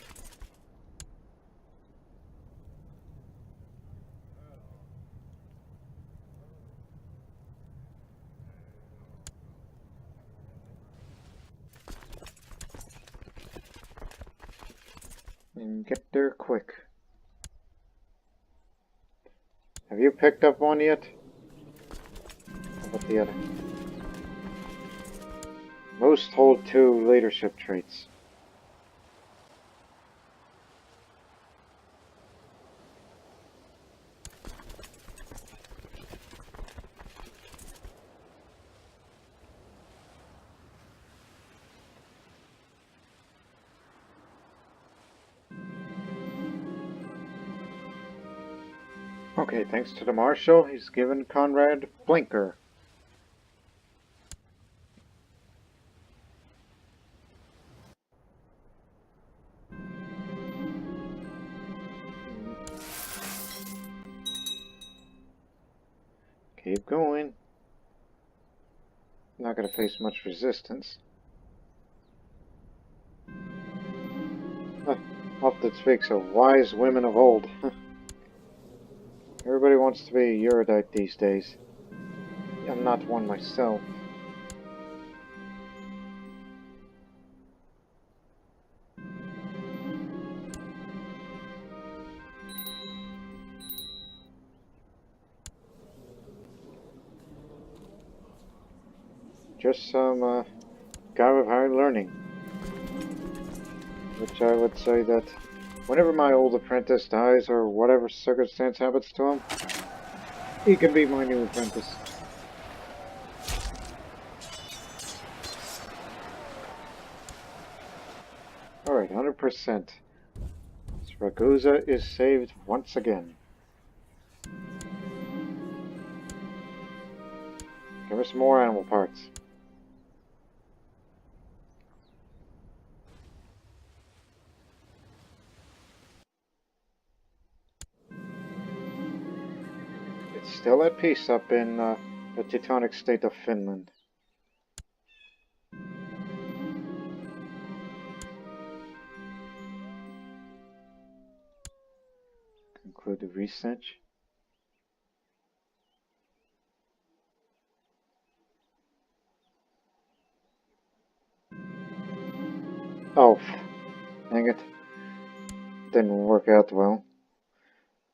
And get there quick. Have you picked up one yet? How about the other? Most hold 2 leadership traits. Okay, thanks to the Marshal, he's given Conrad Blinker. Keep going. Not gonna face much resistance. Often speaks of wise women of old. Everybody wants to be a erudite these days. I'm not one myself. Just some guy with high learning. Which I would say that whenever my old apprentice dies or whatever circumstance happens to him, he can be my new apprentice. Alright, 100%. Ragusa is saved once again. Give us more animal parts. It's still at peace up in the Teutonic State of Finland. Conclude the research. Oh, dang it. Didn't work out well.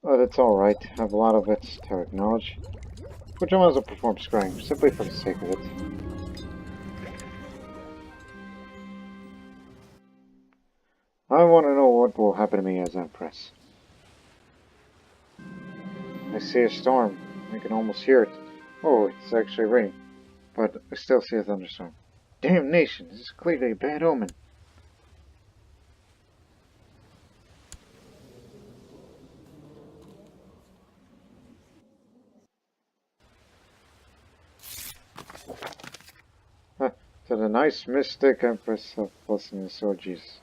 But it's alright. I have a lot of it to acknowledge. Which I might as well perform scrying, simply for the sake of it. I want to know what will happen to me as Empress. I see a storm. I can almost hear it. Oh, it's actually raining. But I still see a thunderstorm. Damnation! This is clearly a bad omen. nice mystic Empress of Bosnia, so Jesus.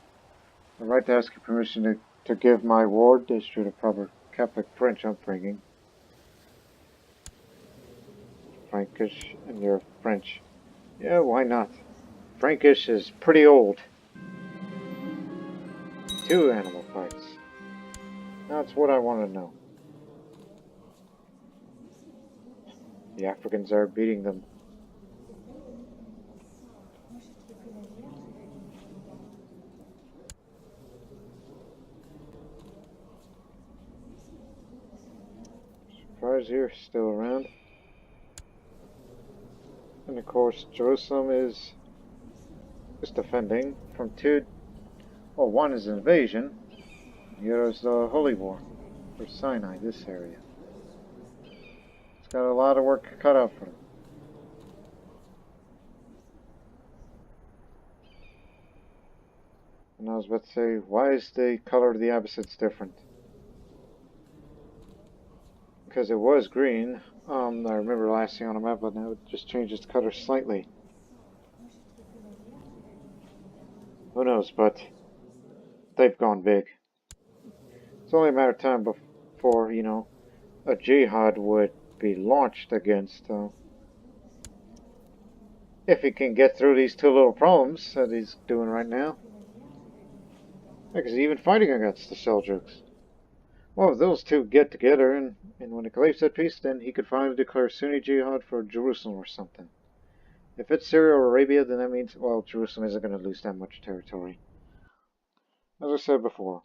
I'd like to ask your permission to give my ward district a proper Catholic French upbringing. Frankish, and you're French. Yeah, why not? Frankish is pretty old. 2 animal parts. That's what I want to know. The Africans are beating them. Surprised you're still around. And of course, Jerusalem is defending from 2. Well, 1 is invasion. The other is the Holy War for Sinai, this area. It's got a lot of work cut out for them. And I was about to say, why is the color of the Abbasids different? Because it was green. I remember last seeing on a map, but now it just changed its color slightly. Who knows, but they've gone big. It's only a matter of time before, you know, a jihad would be launched against, if he can get through these 2 little problems that he's doing right now. Because he's even fighting against the Seljuks. Well, if those 2 get together and when it claims that peace, then he could finally declare Sunni jihad for Jerusalem or something. If it's Syria or Arabia, then that means, well, Jerusalem isn't going to lose that much territory. As I said before,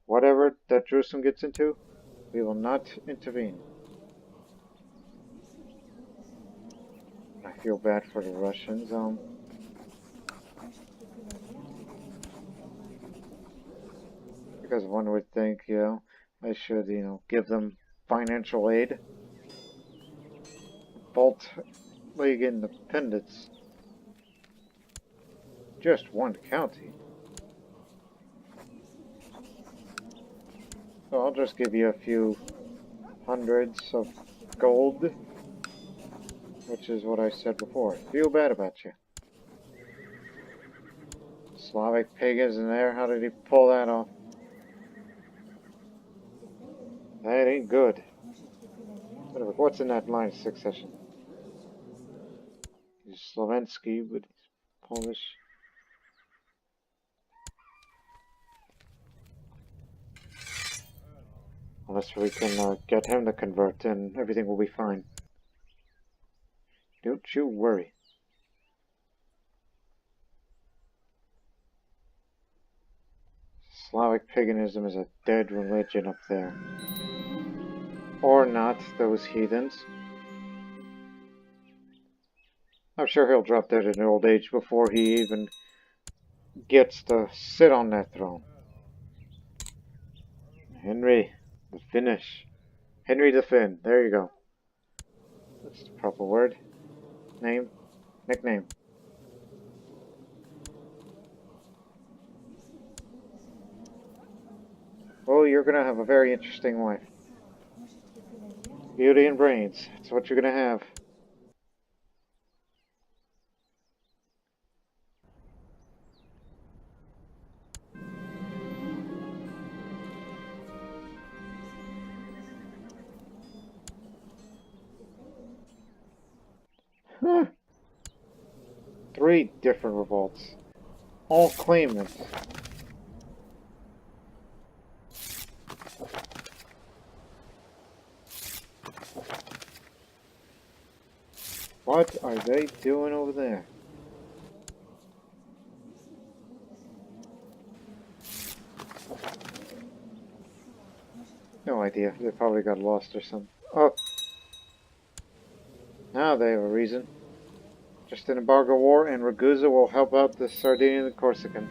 whatever that Jerusalem gets into, we will not intervene. I feel bad for the Russians. Because one would think, you know, I should, you know, give them financial aid. Balt League independence. Just 1 county. So I'll just give you a few hundreds of gold. Which is what I said before. Feel bad about you. Slavic pagans in there, how did he pull that off? That ain't good. What's in that line of succession? He's Slovensky, but he's Polish. Unless we can get him to convert, then everything will be fine. Don't you worry. Slavic paganism is a dead religion up there. Or not, those heathens. I'm sure he'll drop dead in old age before he even gets to sit on that throne. Henry the Finnish. Henry the Finn. There you go. That's the proper word. Name. Nickname. Well, you're gonna have a very interesting wife. Beauty and brains. That's what you're gonna have. Huh. 3 different revolts. All claimants. What are they doing over there? No idea. They probably got lost or something. Oh! Now they have a reason. Just an embargo war, and Ragusa will help out the Sardinian and Corsican.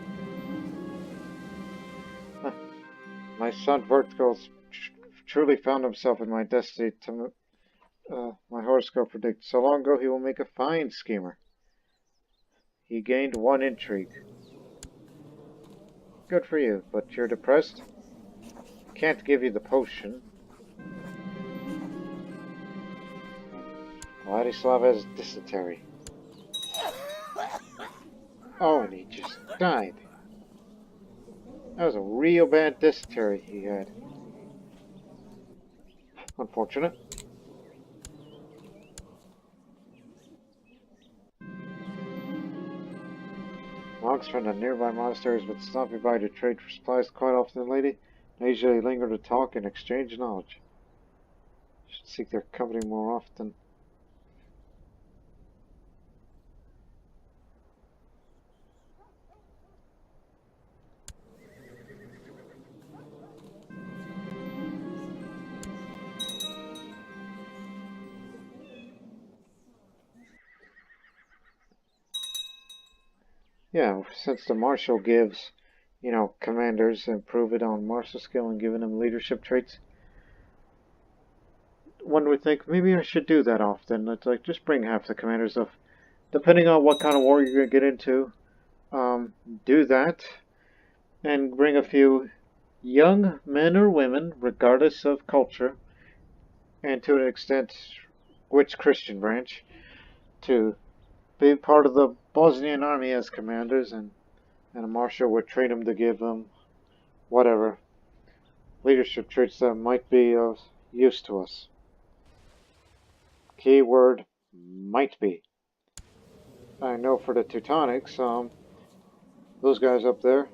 Huh. My son Vertical truly found himself in my destiny to my horoscope predicts. So long ago he will make a fine schemer. He gained 1 intrigue. Good for you, but you're depressed? Can't give you the potion. Vladislav has dysentery. Oh, and he just died. That was a real bad dysentery he had. Unfortunate. Monks from the nearby monasteries would stop by to trade for supplies quite often, lady. They usually linger to talk and exchange knowledge. You should seek their company more often. Yeah, since the marshal gives, commanders improve it on martial skill and giving them leadership traits, one would think maybe I should do that often. It's like just bring half the commanders of, depending on what kind of war you're gonna get into, do that, and bring a few young men or women, regardless of culture, and to an extent, which Christian branch, to be part of the Bosnian army as commanders, and a marshal would train them to give them whatever leadership traits that might be of use to us. Keyword might be. I know for the Teutonics, those guys up there,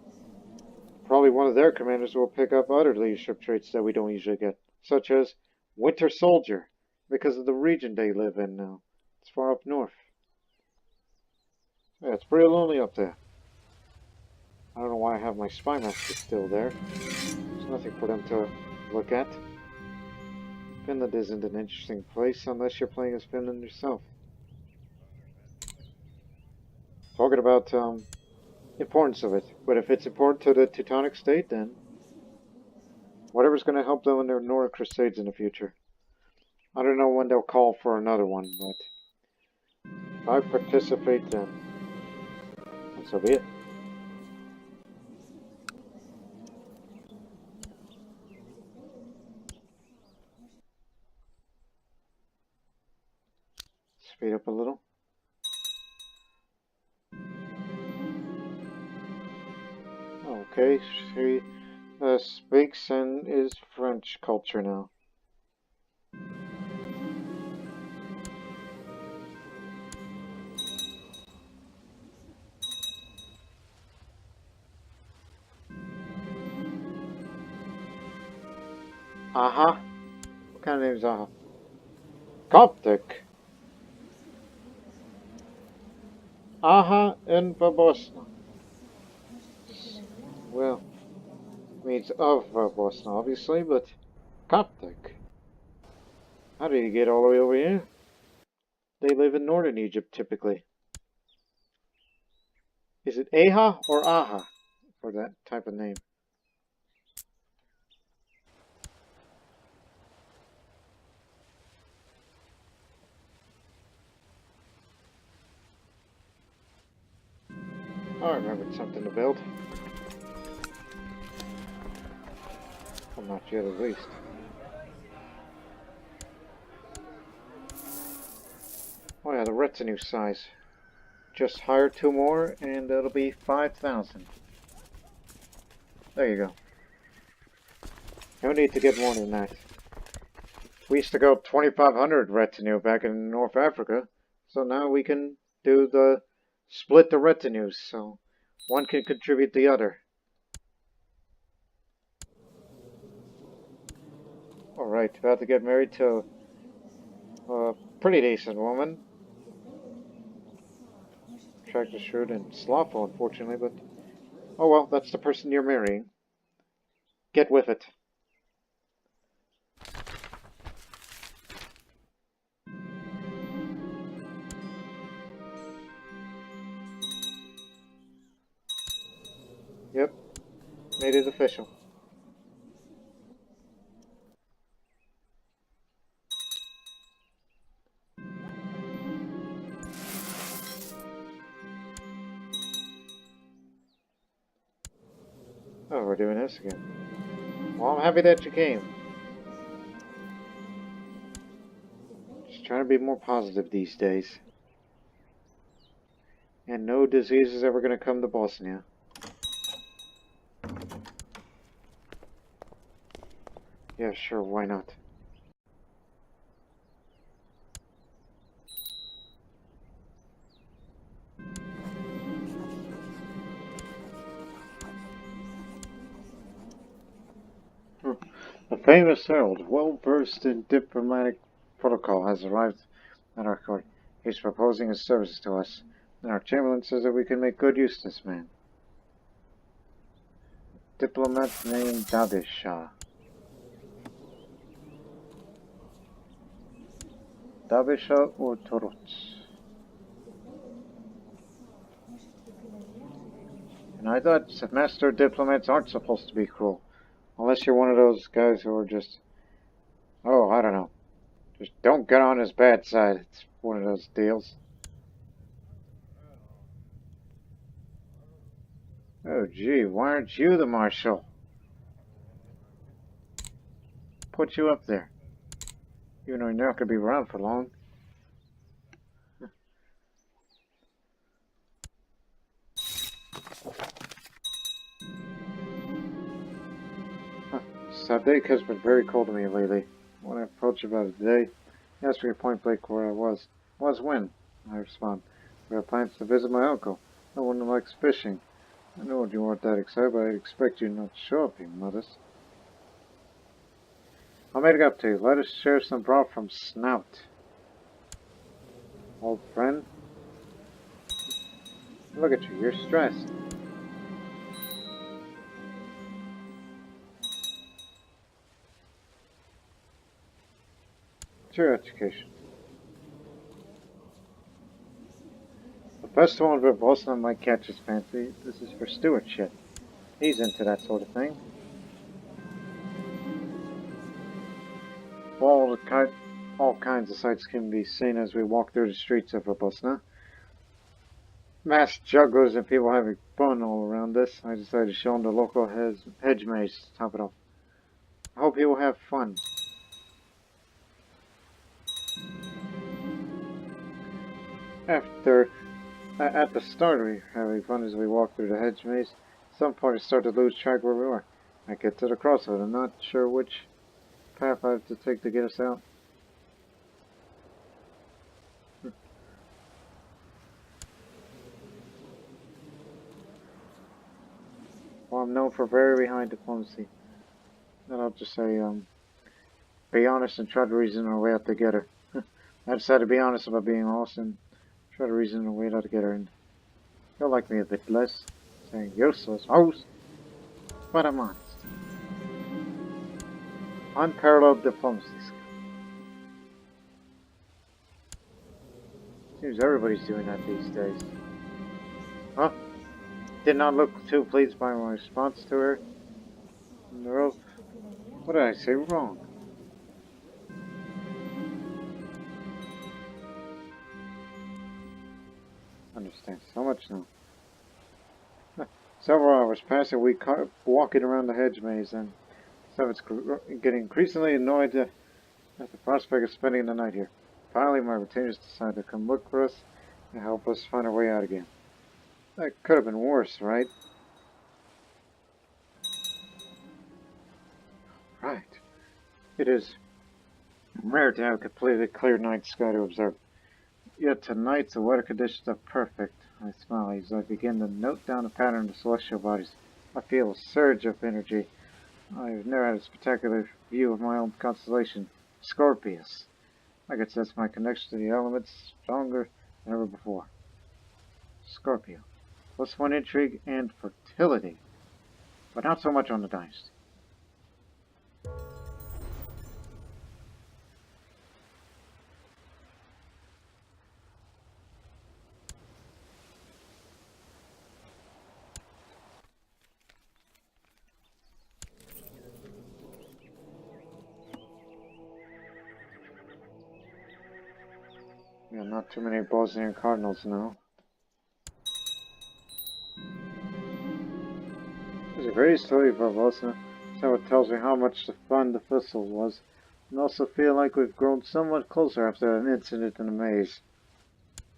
probably one of their commanders will pick up other leadership traits that we don't usually get, such as Winter Soldier, because of the region they live in now. It's far up north. Yeah, it's pretty lonely up there. I don't know why I have my spy master still there. There's nothing for them to look at. Finland isn't an interesting place unless you're playing as Finland yourself. Talking about importance of it, but if it's important to the Teutonic State, then whatever's going to help them in their Northern Crusades in the future. I don't know when they'll call for another one, but if I participate, then so be it. Speed up a little. Okay, she speaks and is French culture now. Aha. What kind of name is Aha? Coptic. Aha and Bosnia. Well, means of Bosnia, obviously, but Coptic. How did you get all the way over here? They live in northern Egypt, typically. Is it Aha or Aha for that type of name? I remembered something to build. Well, not yet, at least. Oh yeah, the retinue size. Just hire 2 more, and it'll be 5,000. There you go. No need to get more than that. We used to go 2,500 retinue back in North Africa, so now we can do the split the retinues, so one can contribute the other. Alright, about to get married to a pretty decent woman. Attractive, shrewd, and slothful, unfortunately, but oh well, that's the person you're marrying. Get with it. Yep, made it official. Oh, we're doing this again. Well, I'm happy that you came. Just trying to be more positive these days. And no disease is ever going to come to Bosnia. Yeah, sure, why not? The famous herald, well versed in diplomatic protocol, has arrived at our court. He's proposing his services to us, and our chamberlain says that we can make good use of this man. Diplomat named Dabisha. Dabisha or Torot. And I thought master diplomats aren't supposed to be cruel. Unless you're one of those guys who are just, oh, I don't know. Just don't get on his bad side. It's one of those deals. Oh, gee, why aren't you the marshal? Put you up there. Even though you're not going to be around for long. Sadek has been very cold to me lately. When I approached about it today, he asked me point blank where I was. Was when? I respond. We have plans to visit my uncle. No one likes fishing. I know you weren't that excited, but I expect you not to show up, you modest. I'll make it up to you. Let us share some broth from Snout. Old friend? Look at you, you're stressed. It's your education. The festival in Bosnia might catch his fancy. This is for stewardship. He's into that sort of thing. All kinds of sights can be seen as we walk through the streets of Bosnia. Masked jugglers and people having fun all around us. I decided to show them the local hedge maze to top it off. I hope he will have fun. At the start, we were having fun as we walked through the hedge maze. Some parties started to lose track where we were. I get to the crossroad. I'm not sure which path I have to take to get us out. Well, I'm known for very high diplomacy. Then I'll just say, be honest and try to reason our way out together. I decided to be honest about being lost and try to reason our way out together, and you'll like me a bit less, saying useless host, but I'm honest. Unparalleled diplomacy skill. Seems everybody's doing that these days. Huh? Did not look too pleased by my response to her. No. What did I say wrong? Understand so much now. Several hours passed and we kept walking around the hedge maze, and so it's getting increasingly annoyed at the prospect of spending the night here. Finally, my retainers decided to come look for us and help us find our way out again. That could have been worse, right? Right. It is rare to have a completely clear night sky to observe. Yet tonight the weather conditions are perfect. I smile as I begin to note down the pattern of celestial bodies. I feel a surge of energy. I've never had a spectacular view of my own constellation, Scorpius. I could sense my connection to the elements stronger than ever before. Scorpio. +1 intrigue and fertility. But not so much on the dynasty. Yeah, not too many Bosnian cardinals now. There's a great story about Bosnia, so it tells me how much fun the festival was, and also feel like we've grown somewhat closer after an incident in the maze.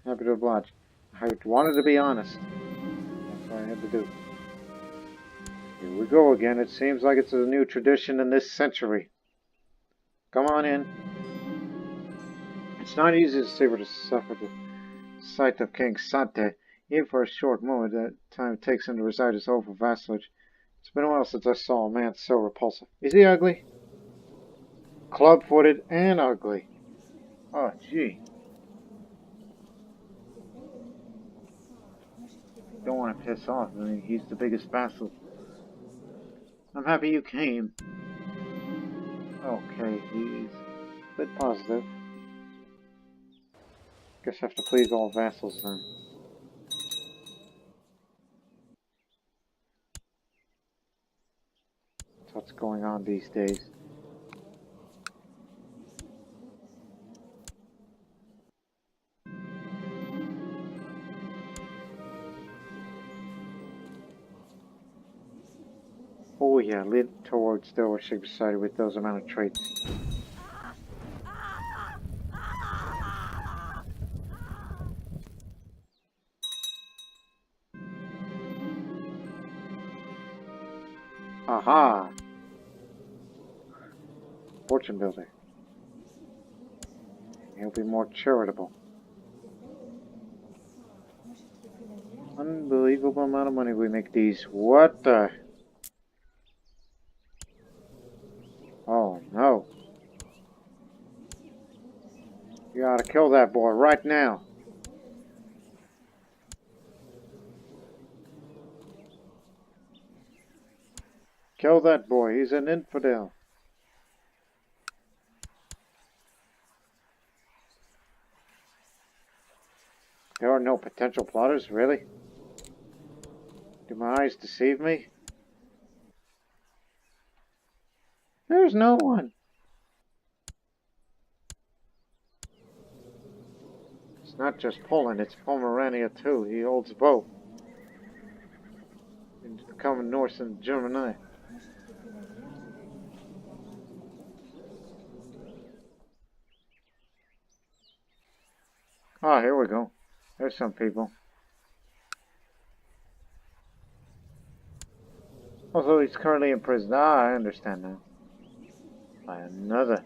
Happy to oblige. I wanted to be honest. That's what I had to do. Here we go again. It seems like it's a new tradition in this century. Come on in. It's not easy to see what has suffered the sight of King Sante. Even for a short moment, that time it takes him to reside his awful vassalage. It's been a while since I saw a man so repulsive. Is he ugly? Club-footed and ugly. Oh, gee. Don't want to piss off. I mean, he's the biggest vassal. I'm happy you came. Okay, he's a bit positive. Guess I have to please all vassals then. That's what's going on these days. Oh yeah, lead towards the worship side with those amount of traits. Aha! Fortune builder. He'll be more charitable. Unbelievable amount of money we make these. What the? Oh no. You gotta kill that boy right now. Kill that boy. He's an infidel. There are no potential plotters, really? Do my eyes deceive me? There's no one. It's not just Poland, it's Pomerania too. He holds both. In the common Norse and Germanic. Ah, here we go. There's some people. Although he's currently in prison. Ah, I understand now. By another.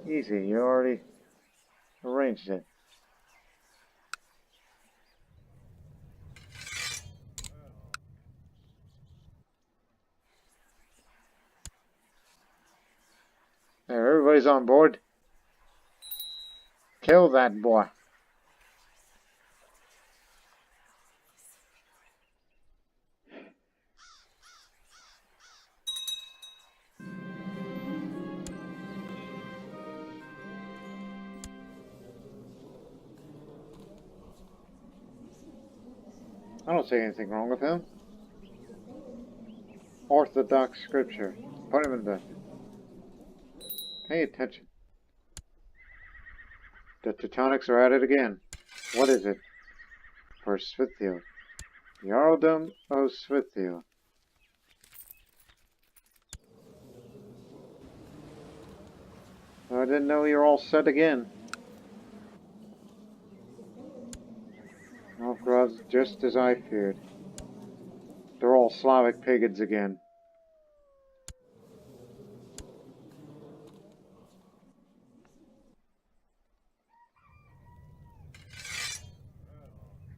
Easy, you already arranged it. There, everybody's on board. Kill that boy. I don't see anything wrong with him. Orthodox scripture. Put him in bed. Pay attention. The Teutonics are at it again. What is it? For Svíþjóð. The Earldom of Svíþjóð. I didn't know you were all set again. Novgorod's just as I feared. They're all Slavic pagans again.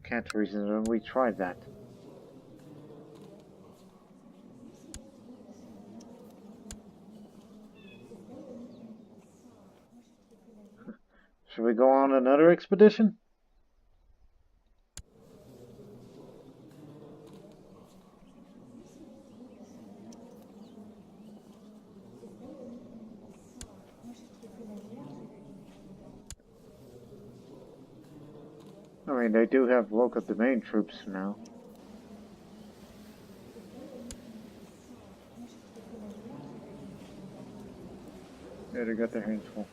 Can't reason when we tried that. Should we go on another expedition? I mean, they do have local domain troops now. Yeah, they got their hands full.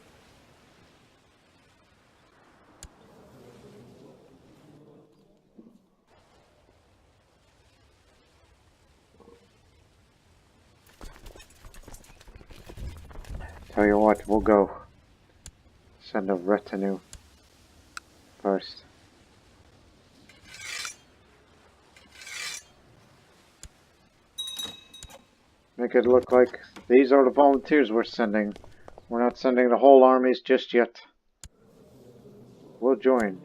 Tell you what, we'll go. Send a retinue first. Make it look like these are the volunteers we're sending. We're not sending the whole armies just yet. We'll join.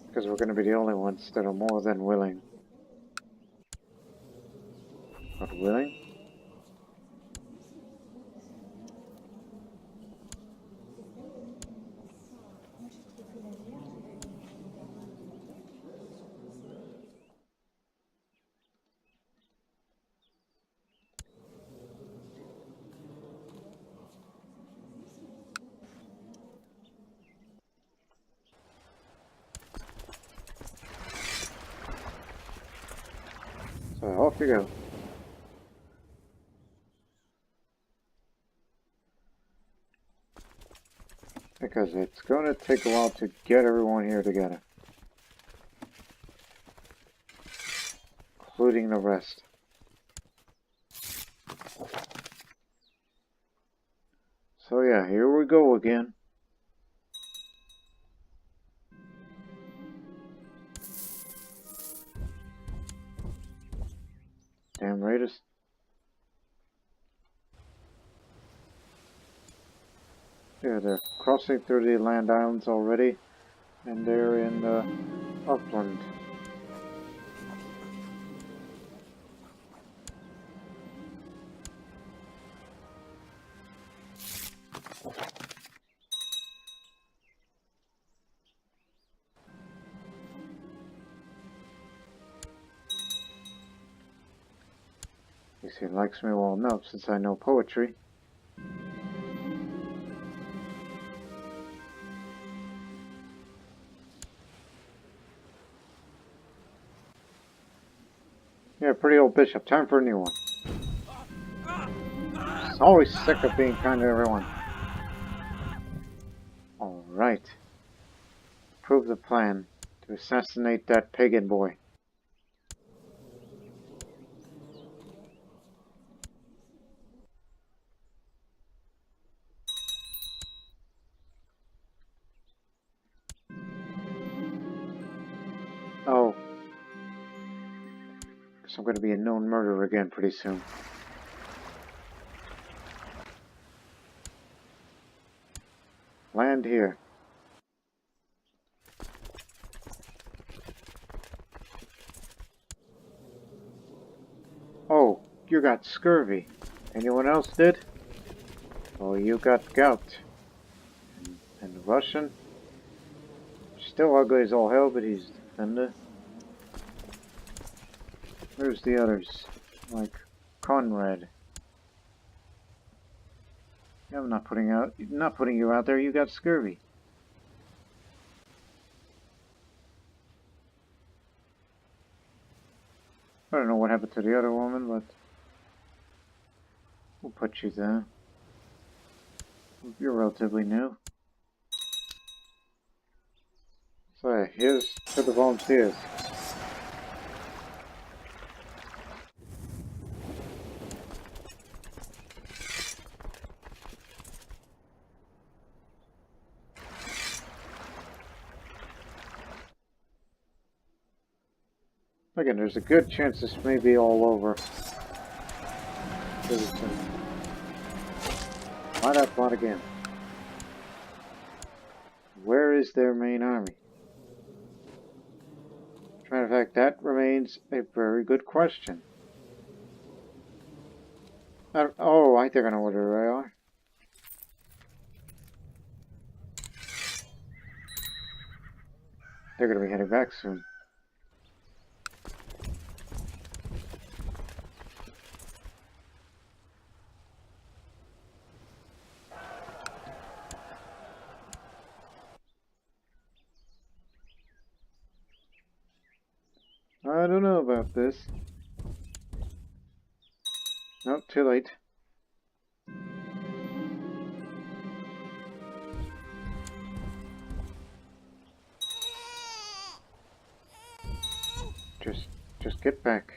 Because we're going to be the only ones that are more than willing. Not willing? So off you go. Because it's going to take a while to get everyone here together. Including the rest. So yeah, here we go again. Damn raiders. Yeah, they're crossing through the land islands already, and they're in the upland. You see, he likes me well enough since I know poetry. Yeah, pretty old bishop. Time for a new one. He's always sick of being kind to everyone. Alright. Prove the plan to assassinate that pagan boy. Oh. Guess I'm going to be a known murderer again pretty soon. Land here. Oh, you got scurvy. Anyone else did? Oh, you got gout. And the Russian? Still ugly as all hell, but he's defender. Where's the others? Like Conrad. Yeah, I'm not putting you out there. You got scurvy. I don't know what happened to the other woman, but we'll put you there. You're relatively new. So here's to the volunteers. Again, there's a good chance this may be all over. Why not plot again? Where is their main army? Matter of fact, that remains a very good question. Oh, I think I know where they are. They're going to be heading back soon. I don't know about this. Nope, too late. Just get back.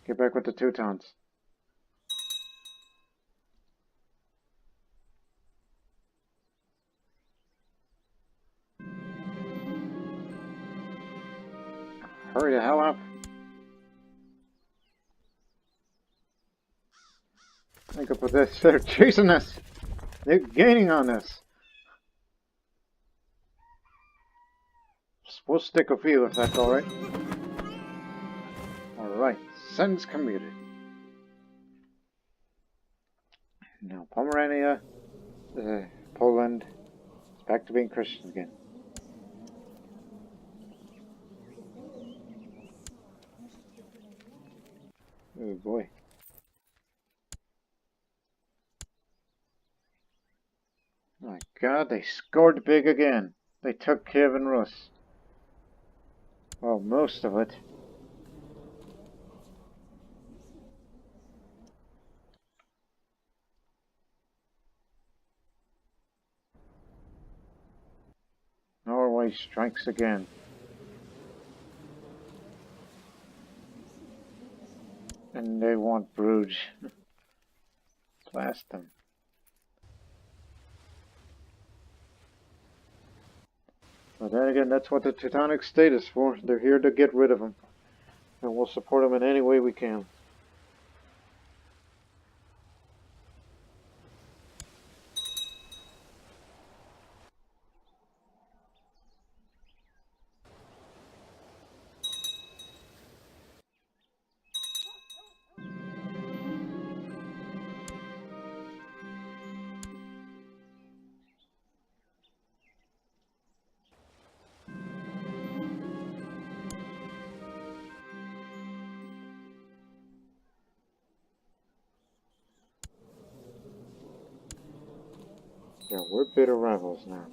Get back with the Teutons. Hurry the hell up. Think up with this. They're chasing us. They're gaining on us. We'll stick a few if that's alright. Alright, sentence commuted. Now Pomerania, Poland, it's back to being Christian again. Oh boy. My God, they scored big again. They took Kiev and Rus. Well, most of it. Norway strikes again. And they want Bruges. Blast them. But then again, that's what the Teutonic State is for. They're here to get rid of them. And we'll support them in any way we can. Yeah, we're bitter rivals now.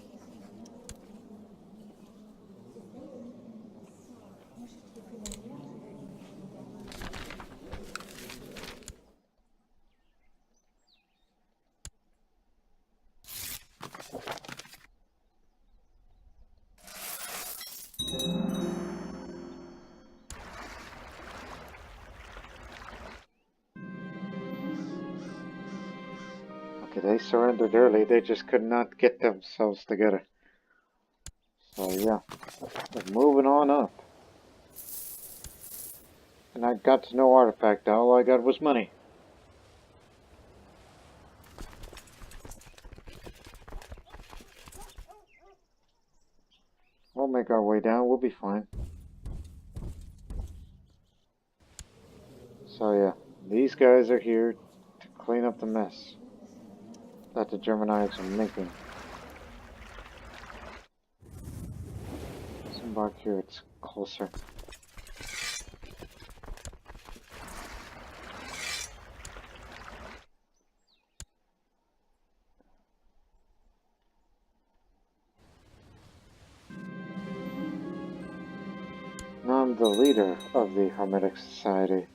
Okay, they surrendered early. They just could not get themselves together. So yeah, they're moving on up. And I got no artifact. All I got was money. We'll make our way down. We'll be fine. So yeah, these guys are here to clean up the mess that the Germanics are making. Some back here, it's closer. I'm the leader of the Hermetic Society.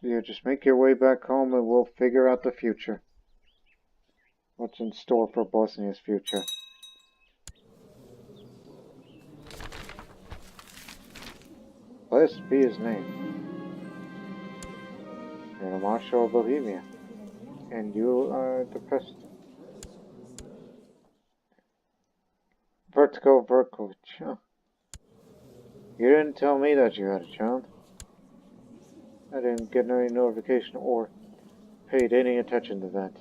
You just make your way back home and we'll figure out the future. What's in store for Bosnia's future. Blessed be his name. You're the Marshal of Bohemia. And you are the President. Vertigo Verkovic, huh? You didn't tell me that you had a child. I didn't get any notification or paid any attention to that.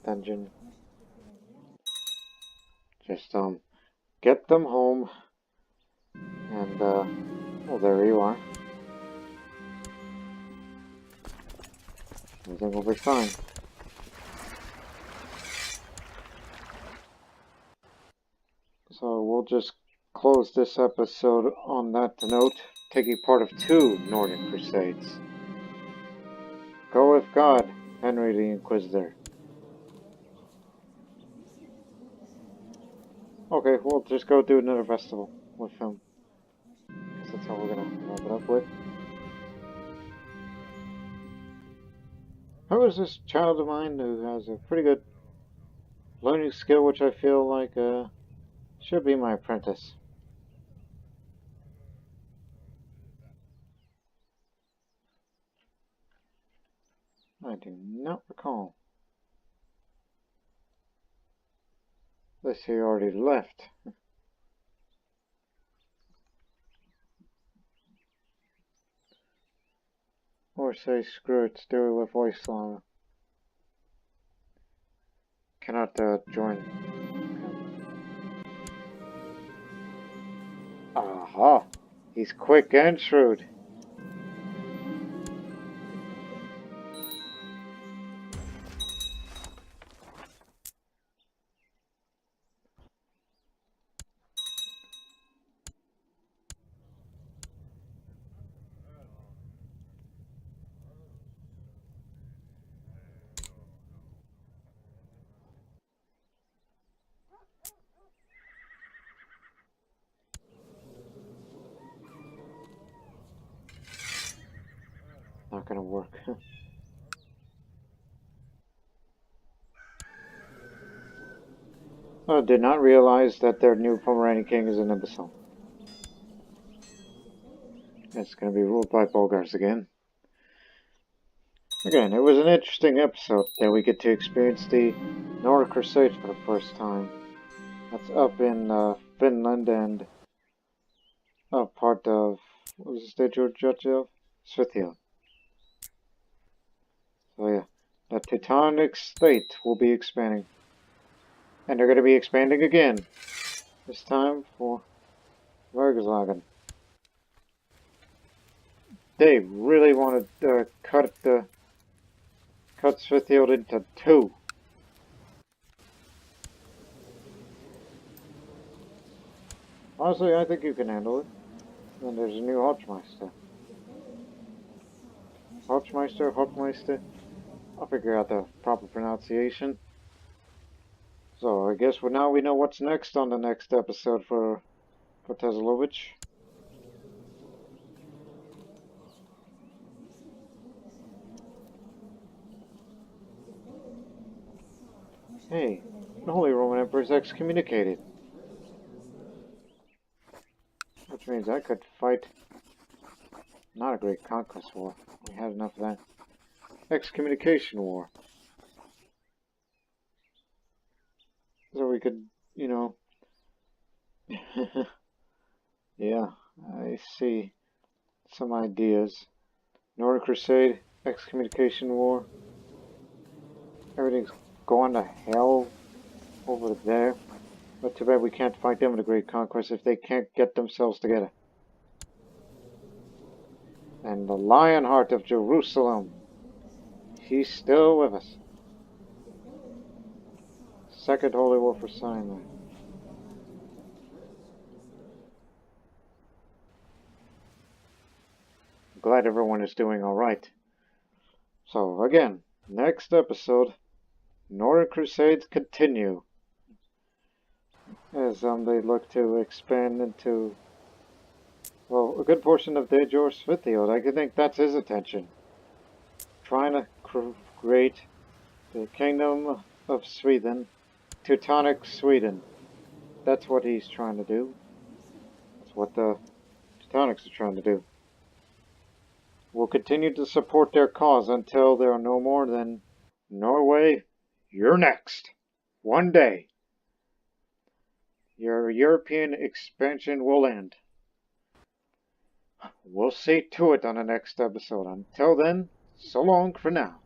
Dungeon. Just, get them home. And, well, there you are. Everything will be fine. So we'll just close this episode on that note, taking part of 2 Northern Crusades. Go with God, Henry the Inquisitor. Okay, we'll just go do another festival with him. Guess that's how we're gonna wrap it up with. How is this child of mine who has a pretty good learning skill, which I feel like should be my apprentice? do not recall. Unless he already left. Or say screw it, do it with voice lava. Cannot join. Aha! He's quick and shrewd. Not gonna work. I did not realize that their new Pomeranian king is an imbecile. It's gonna be ruled by Bulgars again. Again, it was an interesting episode that we get to experience the Northern Crusades for the first time. That's up in Finland and part of, what was the state Duchy of? Svíþjóð. So yeah, the Teutonic State will be expanding. And they're going to be expanding again. This time for Vergeslagen. They really want to cut Svíþjóð into two. Honestly, I think you can handle it. And there's a new Hauptmeister. Hauptmeister. I'll figure out the proper pronunciation. So I guess now we know what's next on the next episode for Tezalovic. Hey, the Holy Roman Emperor is excommunicated. Which means I could fight not a great conquest war. We had enough of that. Excommunication war. So we could, you know... yeah, I see some ideas. Northern Crusade, excommunication war. Everything's going to hell over there. But too bad we can't fight them in the Great Conquest if they can't get themselves together. And the Lionheart of Jerusalem, he's still with us. Second Holy War for Sinai. I'm glad everyone is doing alright. So again, next episode, Northern Crusades continue. As they look to expand into, well, a good portion of the George Svíþjóð. I think that's his intention. Trying to create the Kingdom of Sweden, Teutonic Sweden. That's what he's trying to do. That's what the Teutonics are trying to do. We'll continue to support their cause until there are no more than Norway, you're next. One day, your European expansion will end. We'll see to it on the next episode. Until then, so long for now.